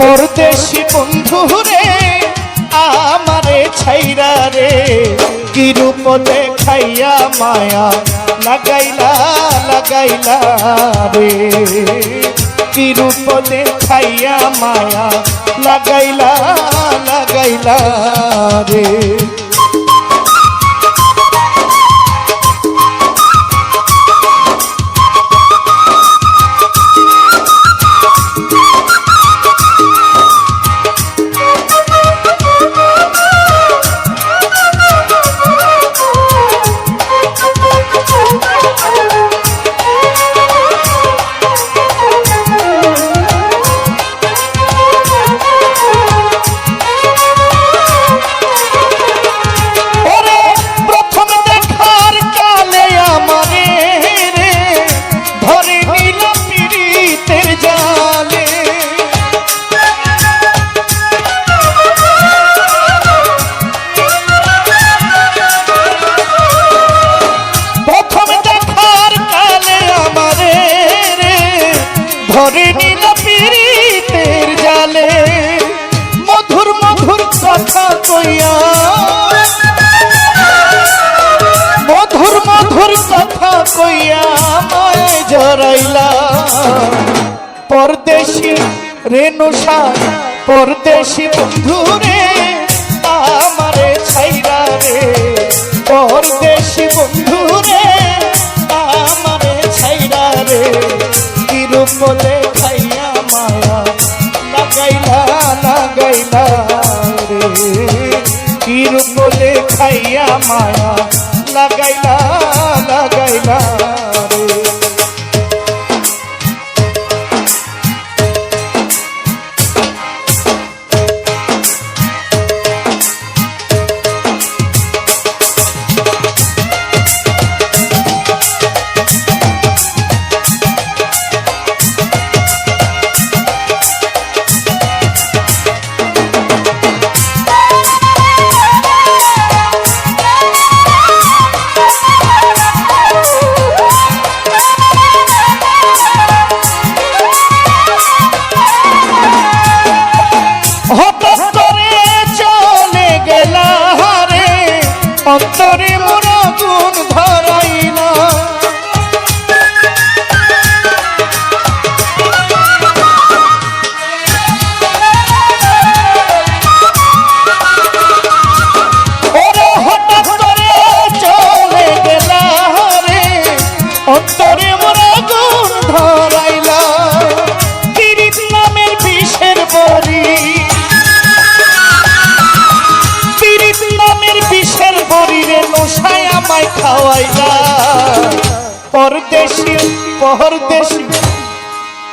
পরদেশি বন্ধু রে আমারে ছাইরা রে কি রূপ দেখাইয়া মায়া লাগাইলা লাগাইলা রে কি রূপ দেখাইয়া মায়া লাগাইলা লাগাইলা রে ধরে নিল পীড়িতের জালে মধুর মধুর কথা কইয়া মধুর মধুর কথা কইয়া আমায় জড়াইলা পরদেশি রেণুষা পরদেশি বন্ধু রে আমারে ছাইরা রে পরদেশি বন্ধু রে আমারে ছাইরা রে কি রূপ দেখাইয়া মায়া লাগাইলা লাগাইলা রে কি রূপ দেখাইয়া মায়া লাগাইলা লাগাইলা রে অন্তরে মোর আগুন ধরাইলা ওরে হঠাৎ করে চলে গেলা রে অন্তরে মোর আগুন ধরাইলা পীড়িত নামের বিষের বড়ি বিষের বরিরে নশায় আমায় খাওয়াইলা পরদেশি পরদেশি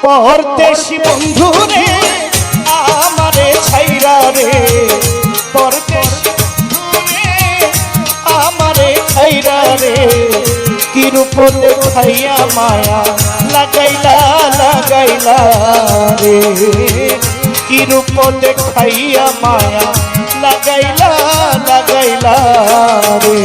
পরদেশি বন্ধু রে আমারে ছাইরা রে পরদেশি আমারে ছাইরা রে কি রূপ দেখাইয়া মায়া লাগাইলা লাগাইলা রে কি রূপ দেখাইয়া মায়া লাগাইলা লাগাইলা রে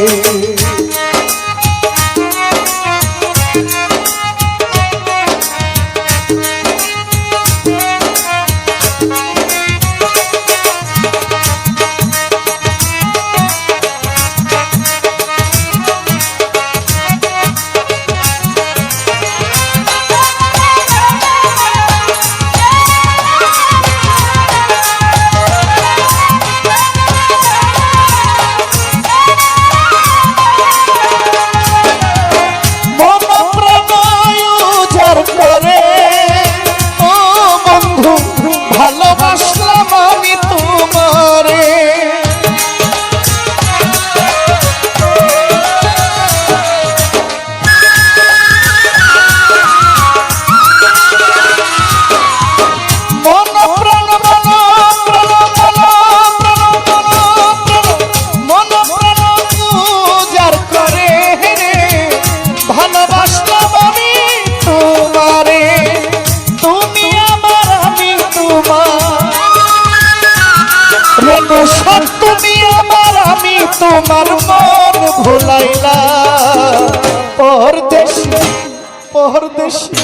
ভালোবাসলাম আমি তোমারে মন প্রাণ মন প্রাণ উজাড় করে রে ভালোবাসলাম আমি তোমারে তুমি আমার আমি তুমি আমার আমি তোমার মন ভুলাইলা পরদেশি পরদেশি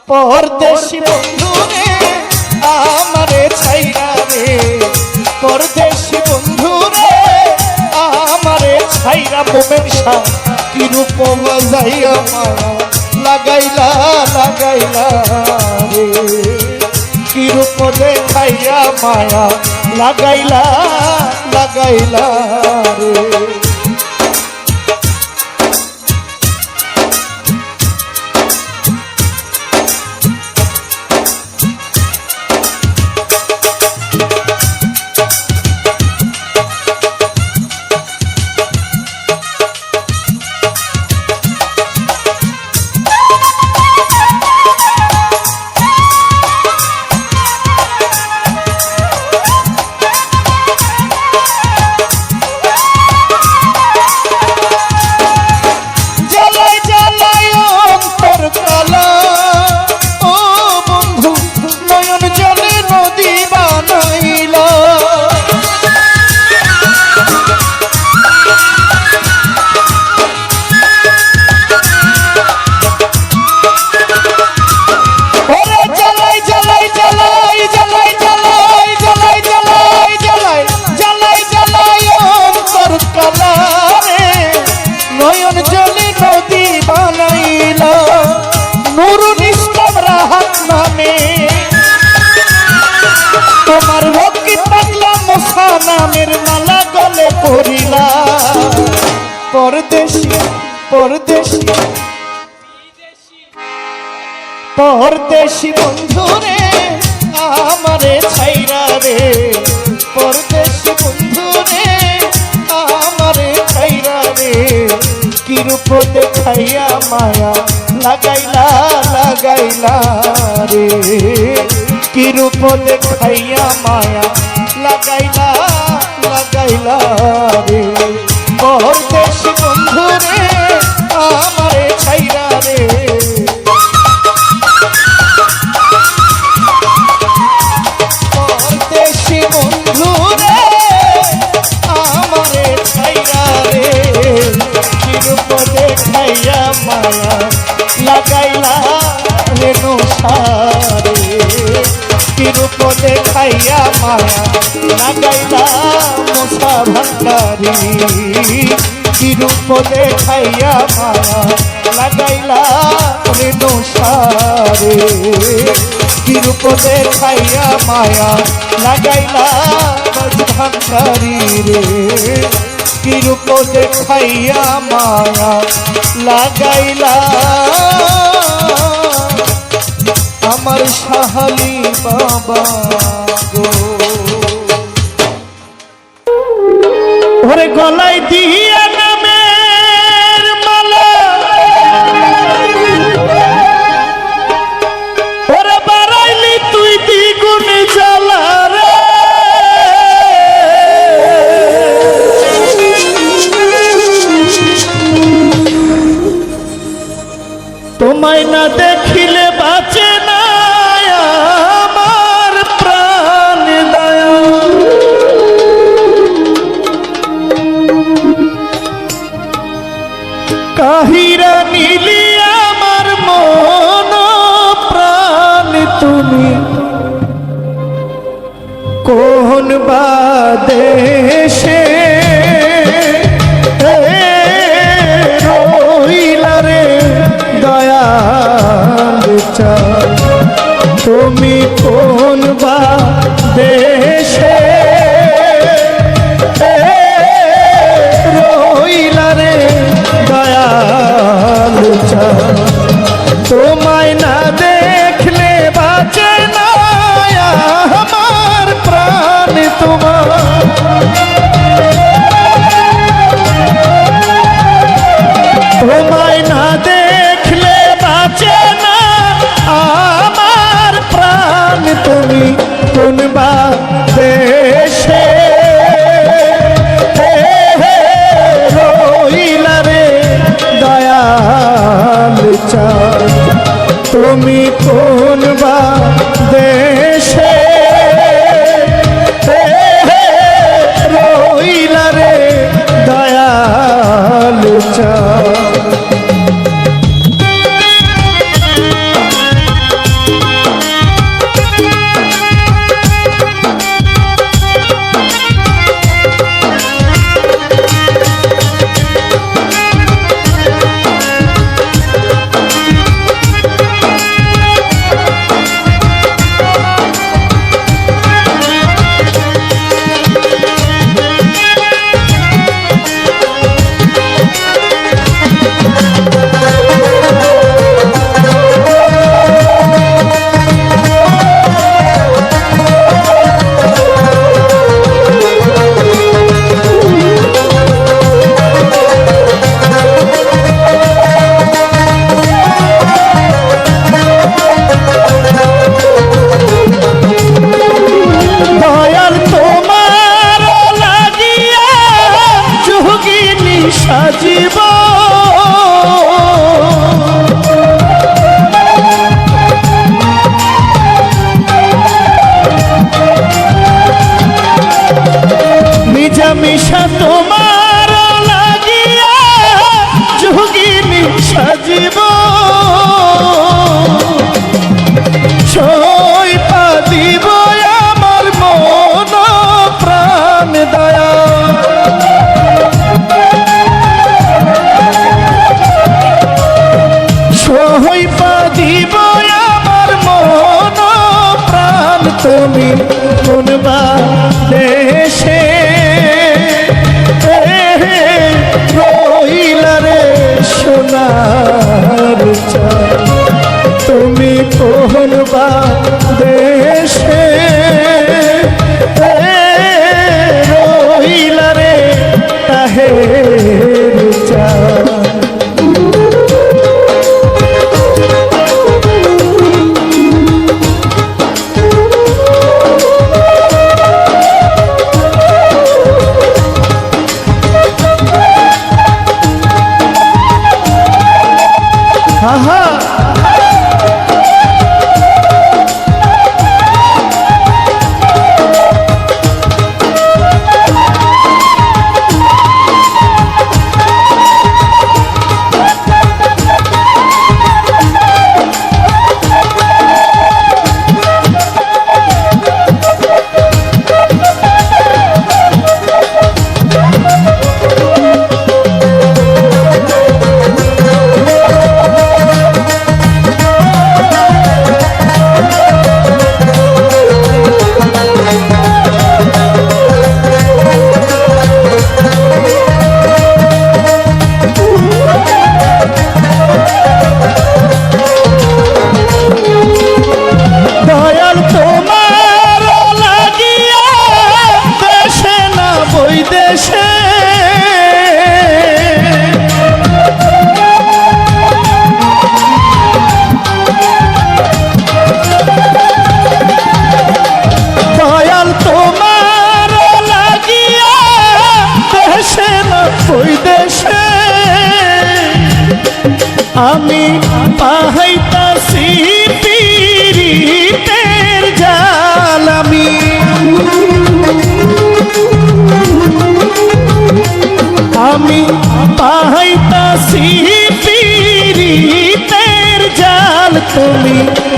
পরদেশি বন্ধু রে আমারে ছাইরা রে পরদেশি বন্ধু রে আমারে ছাইরা মোমের শাহ কি রূপ বাজাইয়া মায়া লাগাইলা লাগাইলা রে কি রূপ দেখাইয়া মায়া লাগাইলা লাগাইলা রে নামের মালা গলে পড়িলা পরদেশি পরদেশি পরদেশি বন্ধু রে আমারে ছাইরা রে, পরদেশি বন্ধু রে আমারে ছাইরা রে, কি রূপ দেখাইয়া মায়া লাগাইলা লাগাইলা রে, কি রূপ দেখাইয়া মায়া লাগাইলা লাগাইলা রে, পরদেশি বন্ধু রে আমারে ছাইরা রে। পরদেশি বন্ধু রে আমারে ছাইরা রে, কি রূপ দেখাইয়া মায়া লাগাইলা রে নৌসারে, কি রূপ দেখাইয়া মায়া লাগাইলা মশা ভান্ডারি, কি রূপ দেখাইয়া মায়া লাগাইলা রে নৌসারে, কি রূপ দেখাইয়া মায়া লাগাইলা ভান্ডারি রে, কি রূপ দেখাইয়া মায়া লাগাইলা আমার সাহালি বাবা গো। ওরে গলায় দিয়া নামের মালা, ওরে বাড়াইলি তুই দ্বিগুণ জ্বালা রে, তোমায় না দেখিলে বাঁচে না আমার প্রাণ দয়া, কাহিরা নিলি আমার মন প্রাণ তুমি, কোন বা দেশে রইলা রে দয়াল চাঁদ, তুমি কোন বা দেশে রইলা রে দয়াল চাঁদ, তোমায় না দেখলে বাঁচে না আমার প্রাণ তোমার, তোমায় না দেখলে বাঁচে না আমার প্রাণ, তুমি কোন বা দেশে রইলা রে দয়াল চাঁদ, তুমি কোন বা দেশে রইলা রে দয়াল চাঁদ।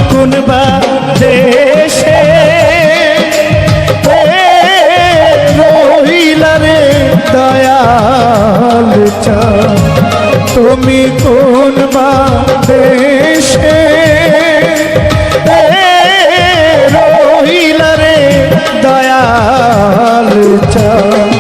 কোন বা দেশে রহিলা রে দয়াল চাঁদ তুমি কোন বা দেশে রহিলা রে দয়াল চাঁদ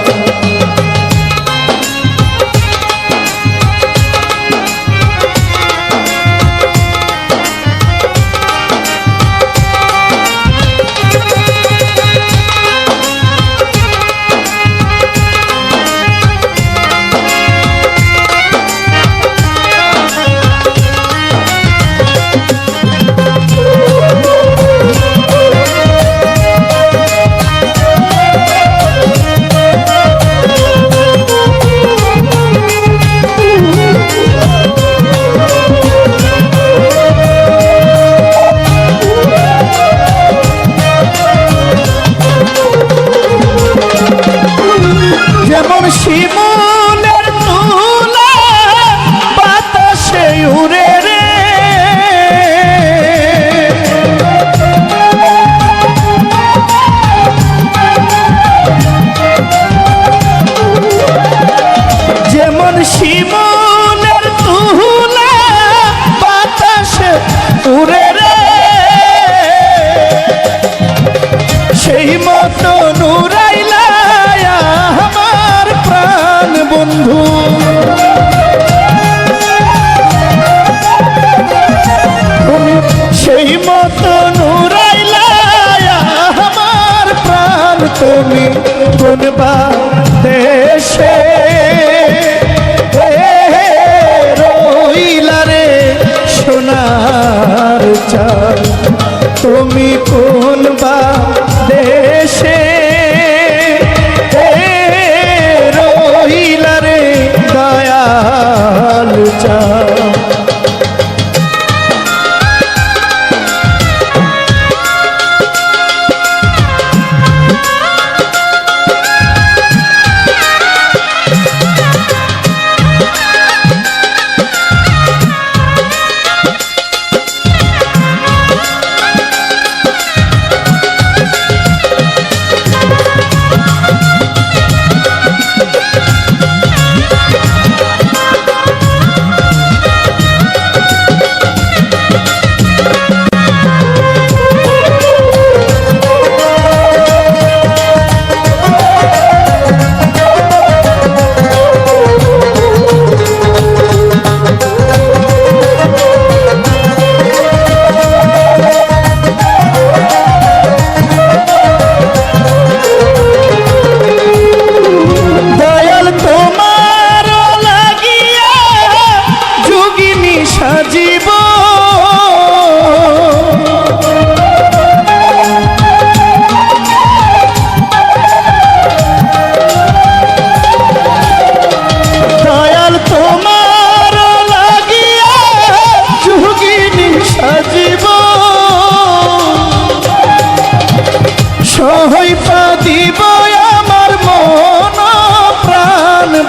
যেমন শিমুলের তুলা বাতাসে উড়ে রে যেমন শিমুলের তুলা বাতাসে উড়ে রে সেই মতো নুরাইলা আমার প্রাণ বন্ধু তুমি সেই মতো নুরাইলা আমার প্রাণ তুমি কোন বা দেশে রহিলা রে সোনার চাঁদ তুমি কোন বা দেশে রহিলা রে দয়াল চাঁদ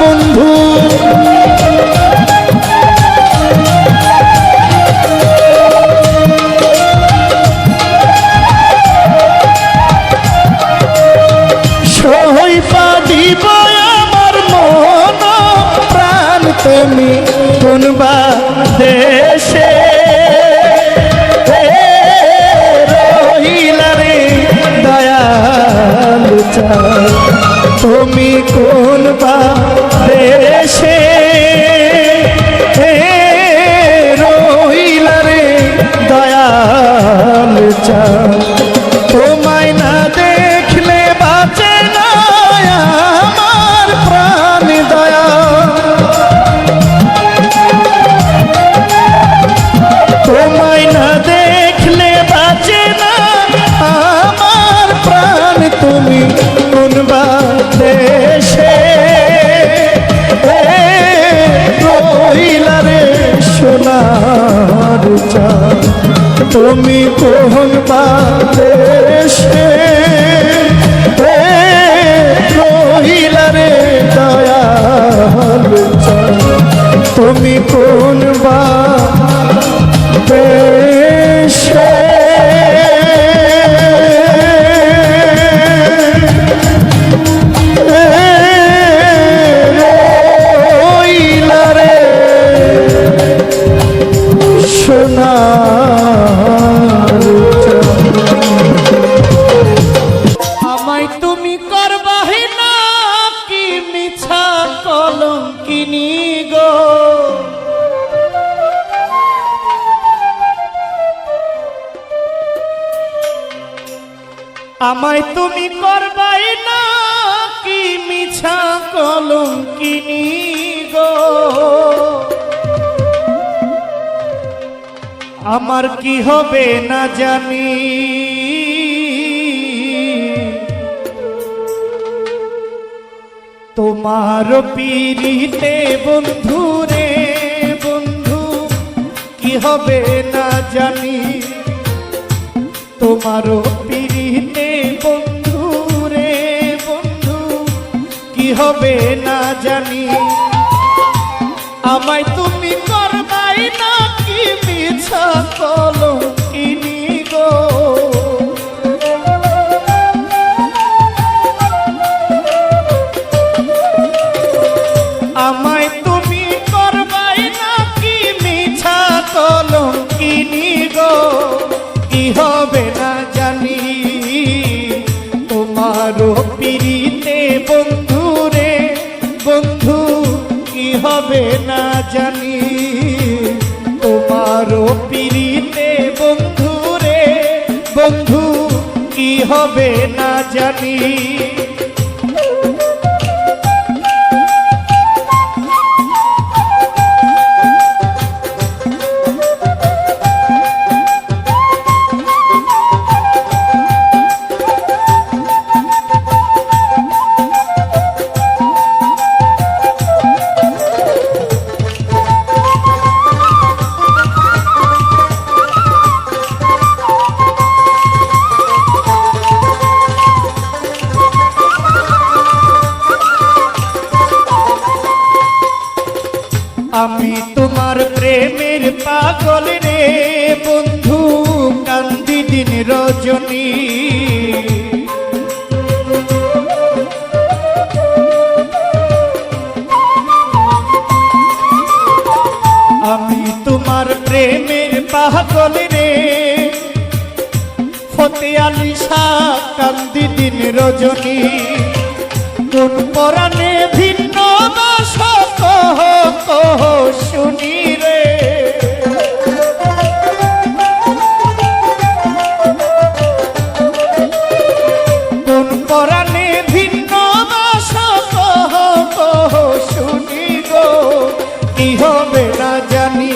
বন্ধু সইপা দিব আমার মন প্রাণ তুমি কোন বা দেশে রহিলা রে দয়াল চাঁদ তুমি কোন বা দেশে রহিলা রে দয়াল চাঁদ তোমায় না দেখলে বাঁচে না আমার প্রাণ দয়া তোমায় না দেখলে বাঁচে না আমার প্রাণ তুমি কোন বা দেশে রহিলা রে সোনার চাঁদ তুমি কোন বা দেশে রহিলা রে দয়াল চাঁদ তুমি কোন বা দেশে আমায় তুমি করবাই না কি মিছা কলঙ্কিনী গো, আমার কি হবে না জানি, তোমার পীড়িতে বন্ধু রে বন্ধু কি হবে না জানি, তোমার পীড়িতে বন্ধু রে বন্ধু কি হবে না জানি, আমায় তুমি করবাই না কি মিছা কলঙ্কিনী গো, আমায় তুমি করবাই না কি মিছা কলঙ্কিনী গো, কি হবে না জানি, তোমার পীড়িতে বন্ধু রে বন্ধু কি হবে না জানি, তোমার পীড়িতে বন্ধু রে বন্ধু কি হবে না জানি। আমি তোমার প্রেমের পাগল রে বন্ধু, কান্দি দিন রজনী, আমি তোমার প্রেমের পাগল রে ফতে আলী শাহ, কান্দি দিন রজনী, কোন পরাণে ভিন্ন বাস কহ কহ শুনি রে, কোন পরাণে ভিন্ন বাস কহ কহ শুনি গো, কি হবে না জানি,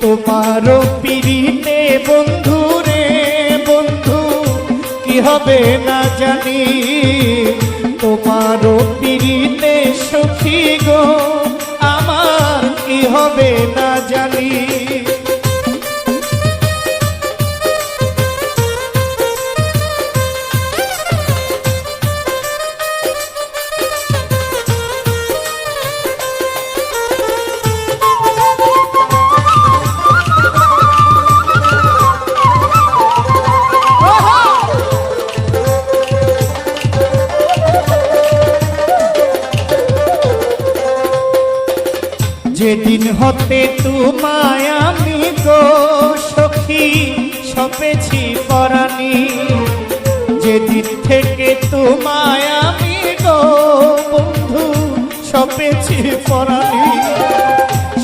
তোমার পীড়িতে বন্ধু রে বন্ধু কি হবে না জানি, তোমার পীড়িতে সখী গো আমার কি হবে না জানি। যেদিন হতে তোমায় আমি গো সখী সপেছি পরাণী, যেদিন থেকে তোমায় আমি গো বন্ধু সপেছি পরাণী,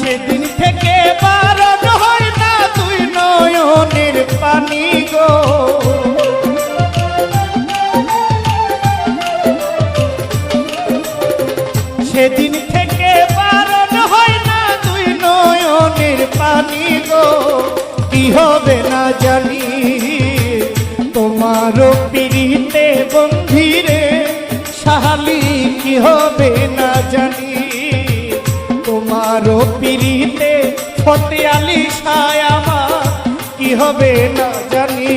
সেদিন থেকে বারণ হয় না দুই নয়নের পানি গো, সেদিন থেকে বারণ হয় না দুই নয়নের পানি গো, কি হবে না জানি, তোমার পীড়িতে বন্ধুরে সাহালি কি হবে না জানি, তোমার পীড়িতে ফতে আলী শাহ আমার কি হবে না জানি।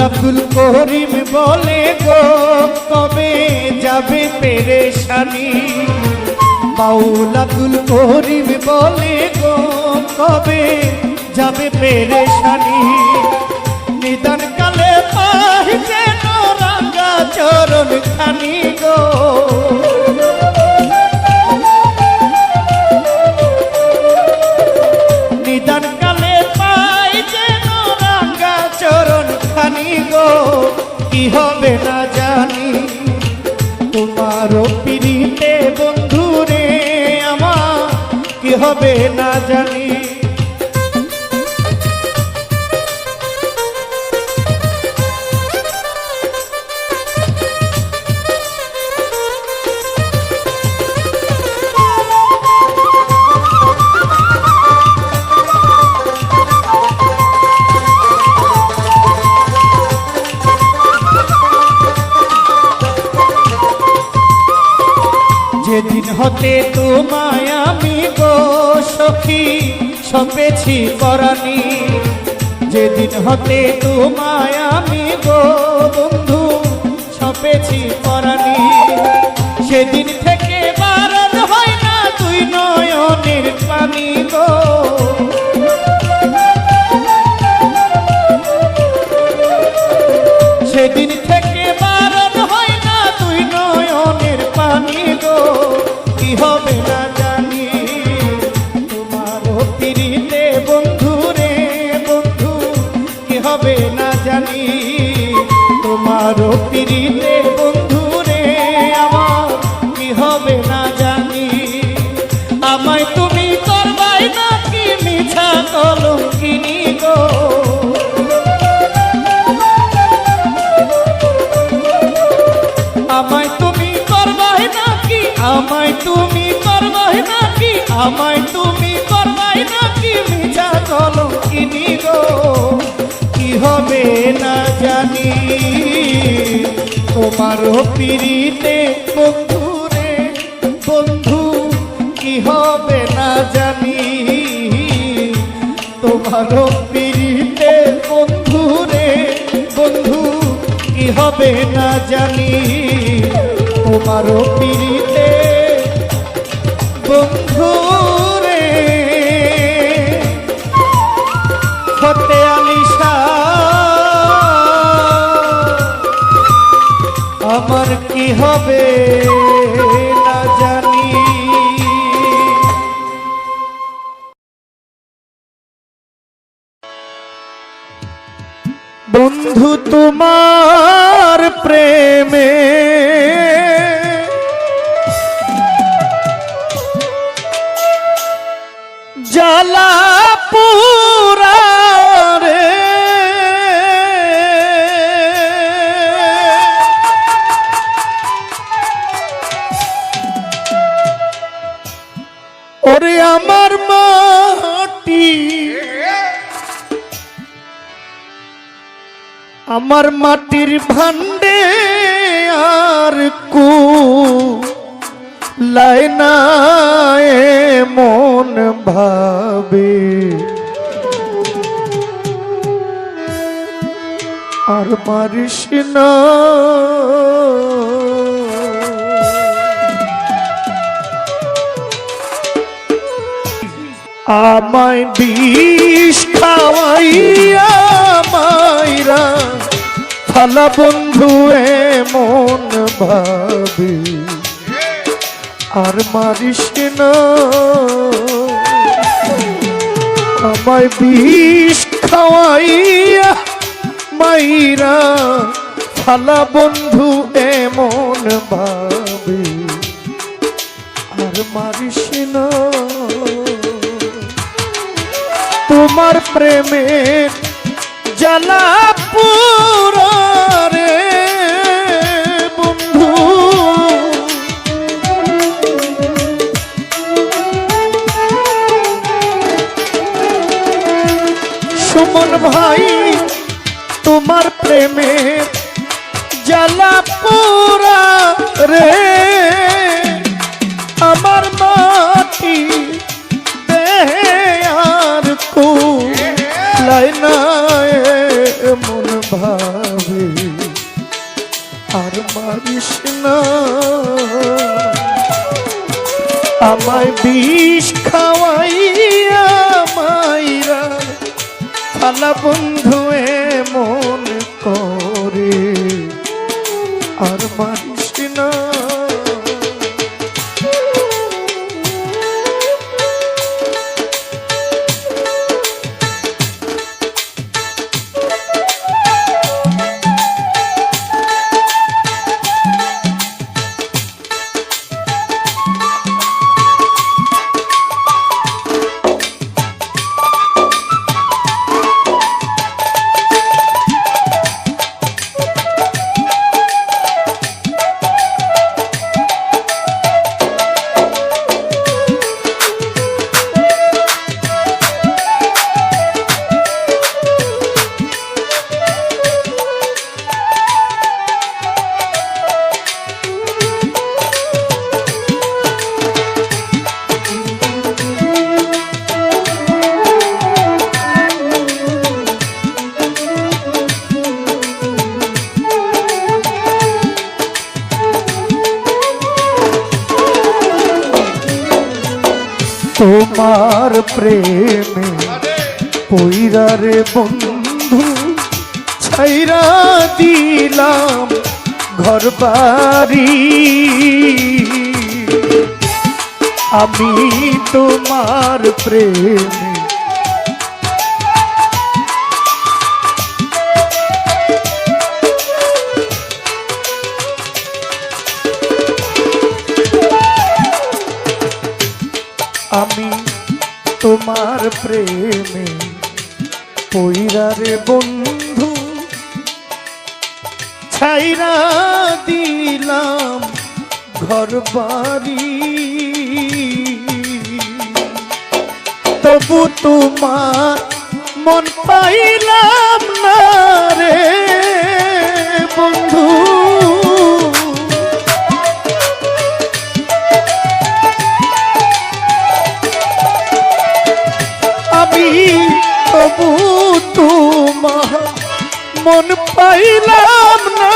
আব্দুল করিম বলে গো কবে যাবে পেরেশানি, বাউল আব্দুল করিম বলে গো কবে যাবে পেরেশানি, নিদান কালে পাই যেন রাঙ্গা চরণ খানি গো, নিদান কালে পাই যেন রাঙ্গা চরণ খানি গো, কি হবে না জানি তোমারও পিড়িতে বন্ধু রে আমার, কি হবে না জানি। যেদিন হতে তোমায় আমি গো সখী সপেছি পরাণী, যেদিন হতে তোমায় আমি গো বন্ধু সপেছি পরাণী, সেদিন থেকে বারণ হয় না তুই নয়নের পানি গো, সেদিন থেকে বারণ হয় না তুই নয়নের পানি গো, কি হবে না জানি তোমারও পিড়িতে বন্ধু রে বন্ধু, কি হবে না জানি তোমারও পিড়িতে বন্ধু রে আমার, কি হবে না জানি। আমায় তুমি করবাই নাকি মিছা কলঙ্কিনী গো, আমায় তুমি করবাই নাকি, আমায় তুমি করবাই নাকি, আমায় তুমি করবাই নাকি মিছা কলঙ্কিনী গো, কি হবে না জানি তোমারও পিড়িতে বন্ধু রে বন্ধু, কি হবে না জানি তোমারও পিড়িতে বন্ধু রে বন্ধু, কি হবে না জানি তোমারও পিড়িতে বন্ধু রে। ফতে আলী শাহ আমার কি হবে না জানি। বন্ধু তোমার প্রেমে জ্বালা পুরা রে, ওরে আমার মাটি আমার মাটির ভান্ডে আর কু লাইনা মন ভাবে, আর মারিস না আমায় বিষ খাওয়াইয়া মাইরা ফালা বন্ধু এমন ভাবে, আর মারিস না আমায় বিষ খাওয়াইয়া মাইরা ফালা বন্ধু এমন ভাবে, আর মারিস না তোমার প্রেমের জ্বালা পুরা রে বন্ধু। সুমন ভাই তোমার প্রেমের জ্বালা পুরা রে, আমার মাটি দেহে আর কু লাইনা মন ভাবে, আর মারিস না, আমায় বিষ খাওয়াইয়া মাইরা ফালা বন্ধু এমন করে, আর মারিস না। তোমার প্রেমে পইরা রে বন্ধু ছাইরা দিলাম ঘর বাড়ি, আমি তোমার প্রেমে আমি তোমার প্রেমে পইরা রে বন্ধু ছাইরা দিলাম ঘর বাড়ি, তবু তোমার মন পাইলাম না রে বন্ধু, আমি তবু তোমার মন পাইলাম না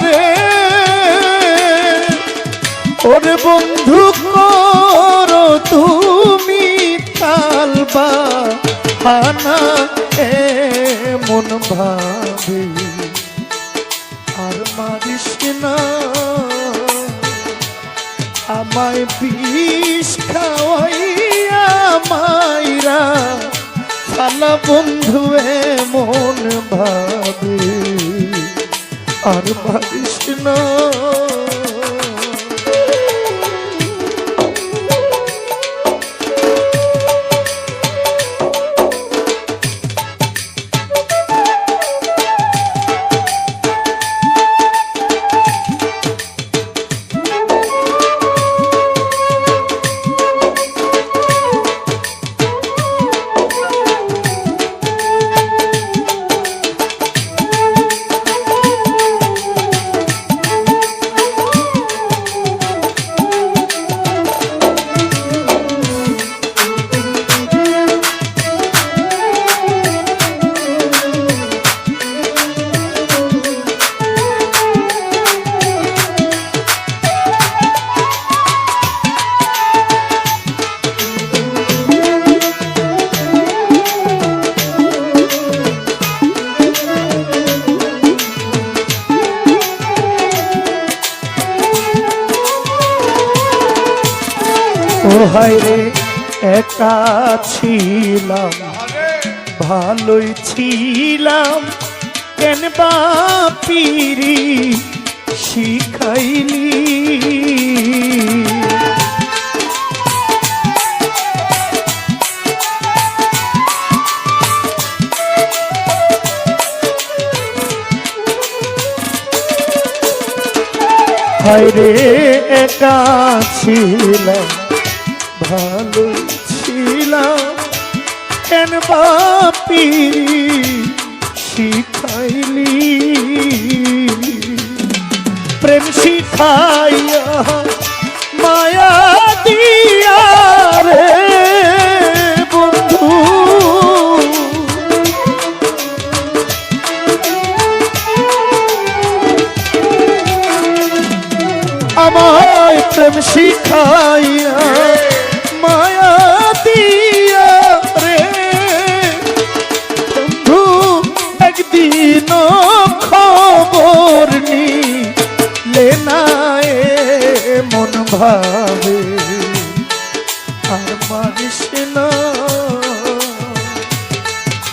রে, ওরে বন্ধু করো তুমি তালবা হানা এমন ভাবে, আর মারিস না, আমায় বিষ খাওয়াইয়া মাইরা ফালা বন্ধু এমন ভাবে, আর মারিস না। ও হায় রে একা ছিলাম ভালোই ছিলাম, কেন বাপিরি শিখাইলি, হায় রে একা ছিলাম ভালো ছিলাম, কেন বাপিরি শিখাইলি, প্রেম শিখাইয়া মায়া দিয়া রে বন্ধু, আমায় প্রেম শিখাইয়া মায়া দিয়া রে বন্ধু একদিন খবর নিলে না মন ভাবে আর মানিস না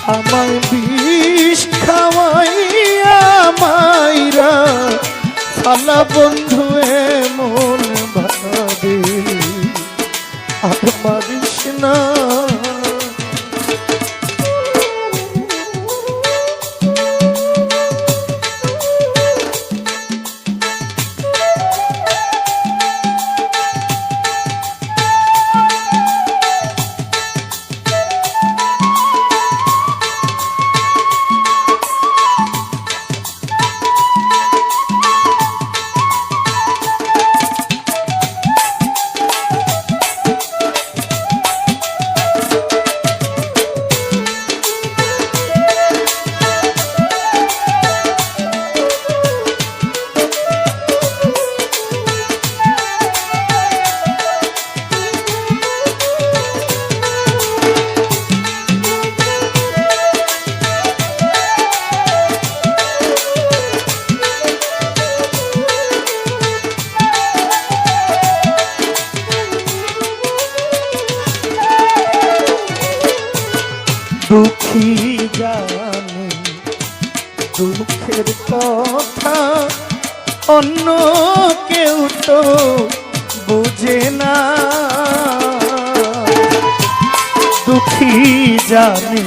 আমায় বিষ খাওয়াইয়া মাইরা ফালা বন্ধু মন ভাবে আর মানিস না দুঃখী জানে দুঃখের কথা অন্য কেউ তো বুঝে না দুঃখী জানে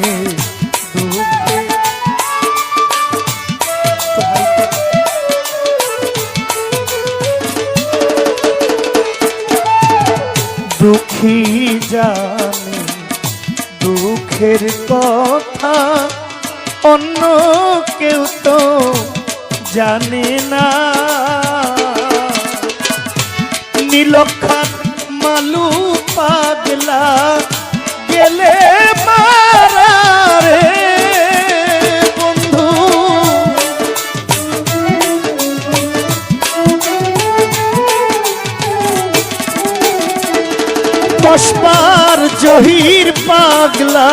দুঃখী জানে দুঃখের কথা অন্য কেউ তো জানে না নীলক্ষার মালু পাগলা গেলে মারা রে বন্ধু পুষ্পার জহির পাগলা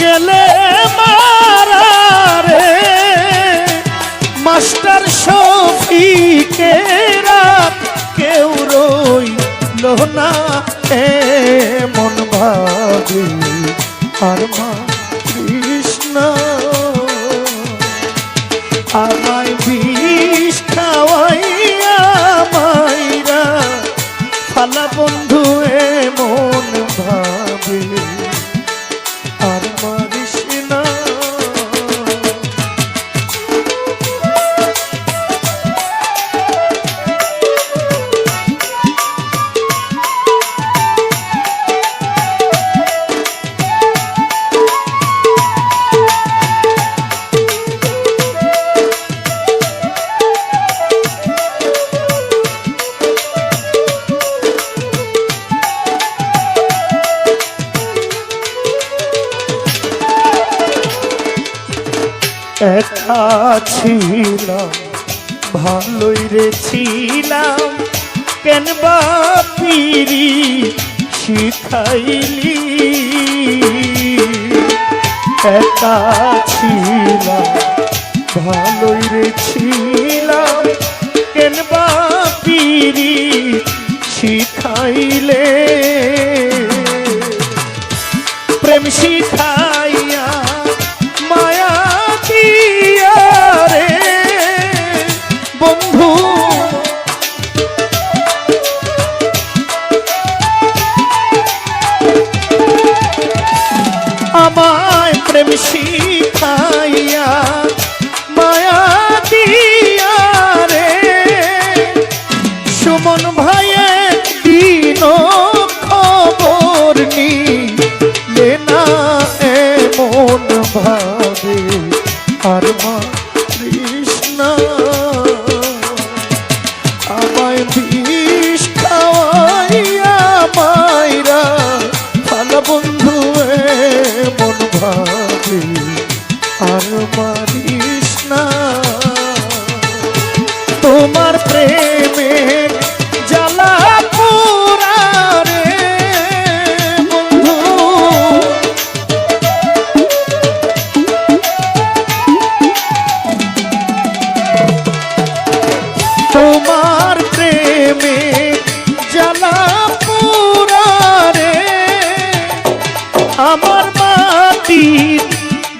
গেলে মারা রে মাস্টার শফিকেরা কেউ রইল না মন ভাবে আর মা কৃষ্ণ আমায় বিষ খাওয়াইয়া মাইরা ফালা বন্ধু মন ভাবে আর মারিস না একা ছিলাম ভালোই রে ছিলাম কেন বা পিরি শিখাইলি একা ছিলাম ভালোই রে ছিলাম কেন বা পিরি শিখাইলে প্রেম শিখাইয়া মায়া দিয়া রে বন্ধু আমায় প্রেম শিখাইয়া মায়া দিয়া রে সুমন ভাইয়ের দিন খবর নিলে না মন ভাবে আর মা কৃষ্ণ আমায় বিষ খাওয়াইয়া মাইরা ফালা বন্ধু মন ভাবে আর মারিস না তোমার প্রেমে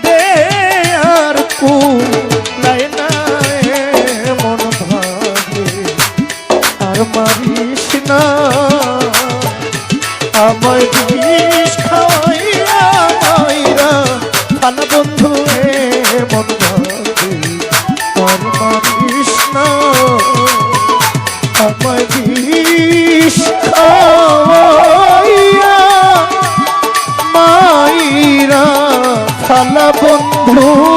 দে আর কুলাই না মন ভাগে আর মারিস না আমায় বিষ খাওয়াইয়া মাইরা ফালা বন্ধু মন ভাগে আর মারিস না আমায় বিষ খাওয়াইয়া মাইরা ফালা বন্ধু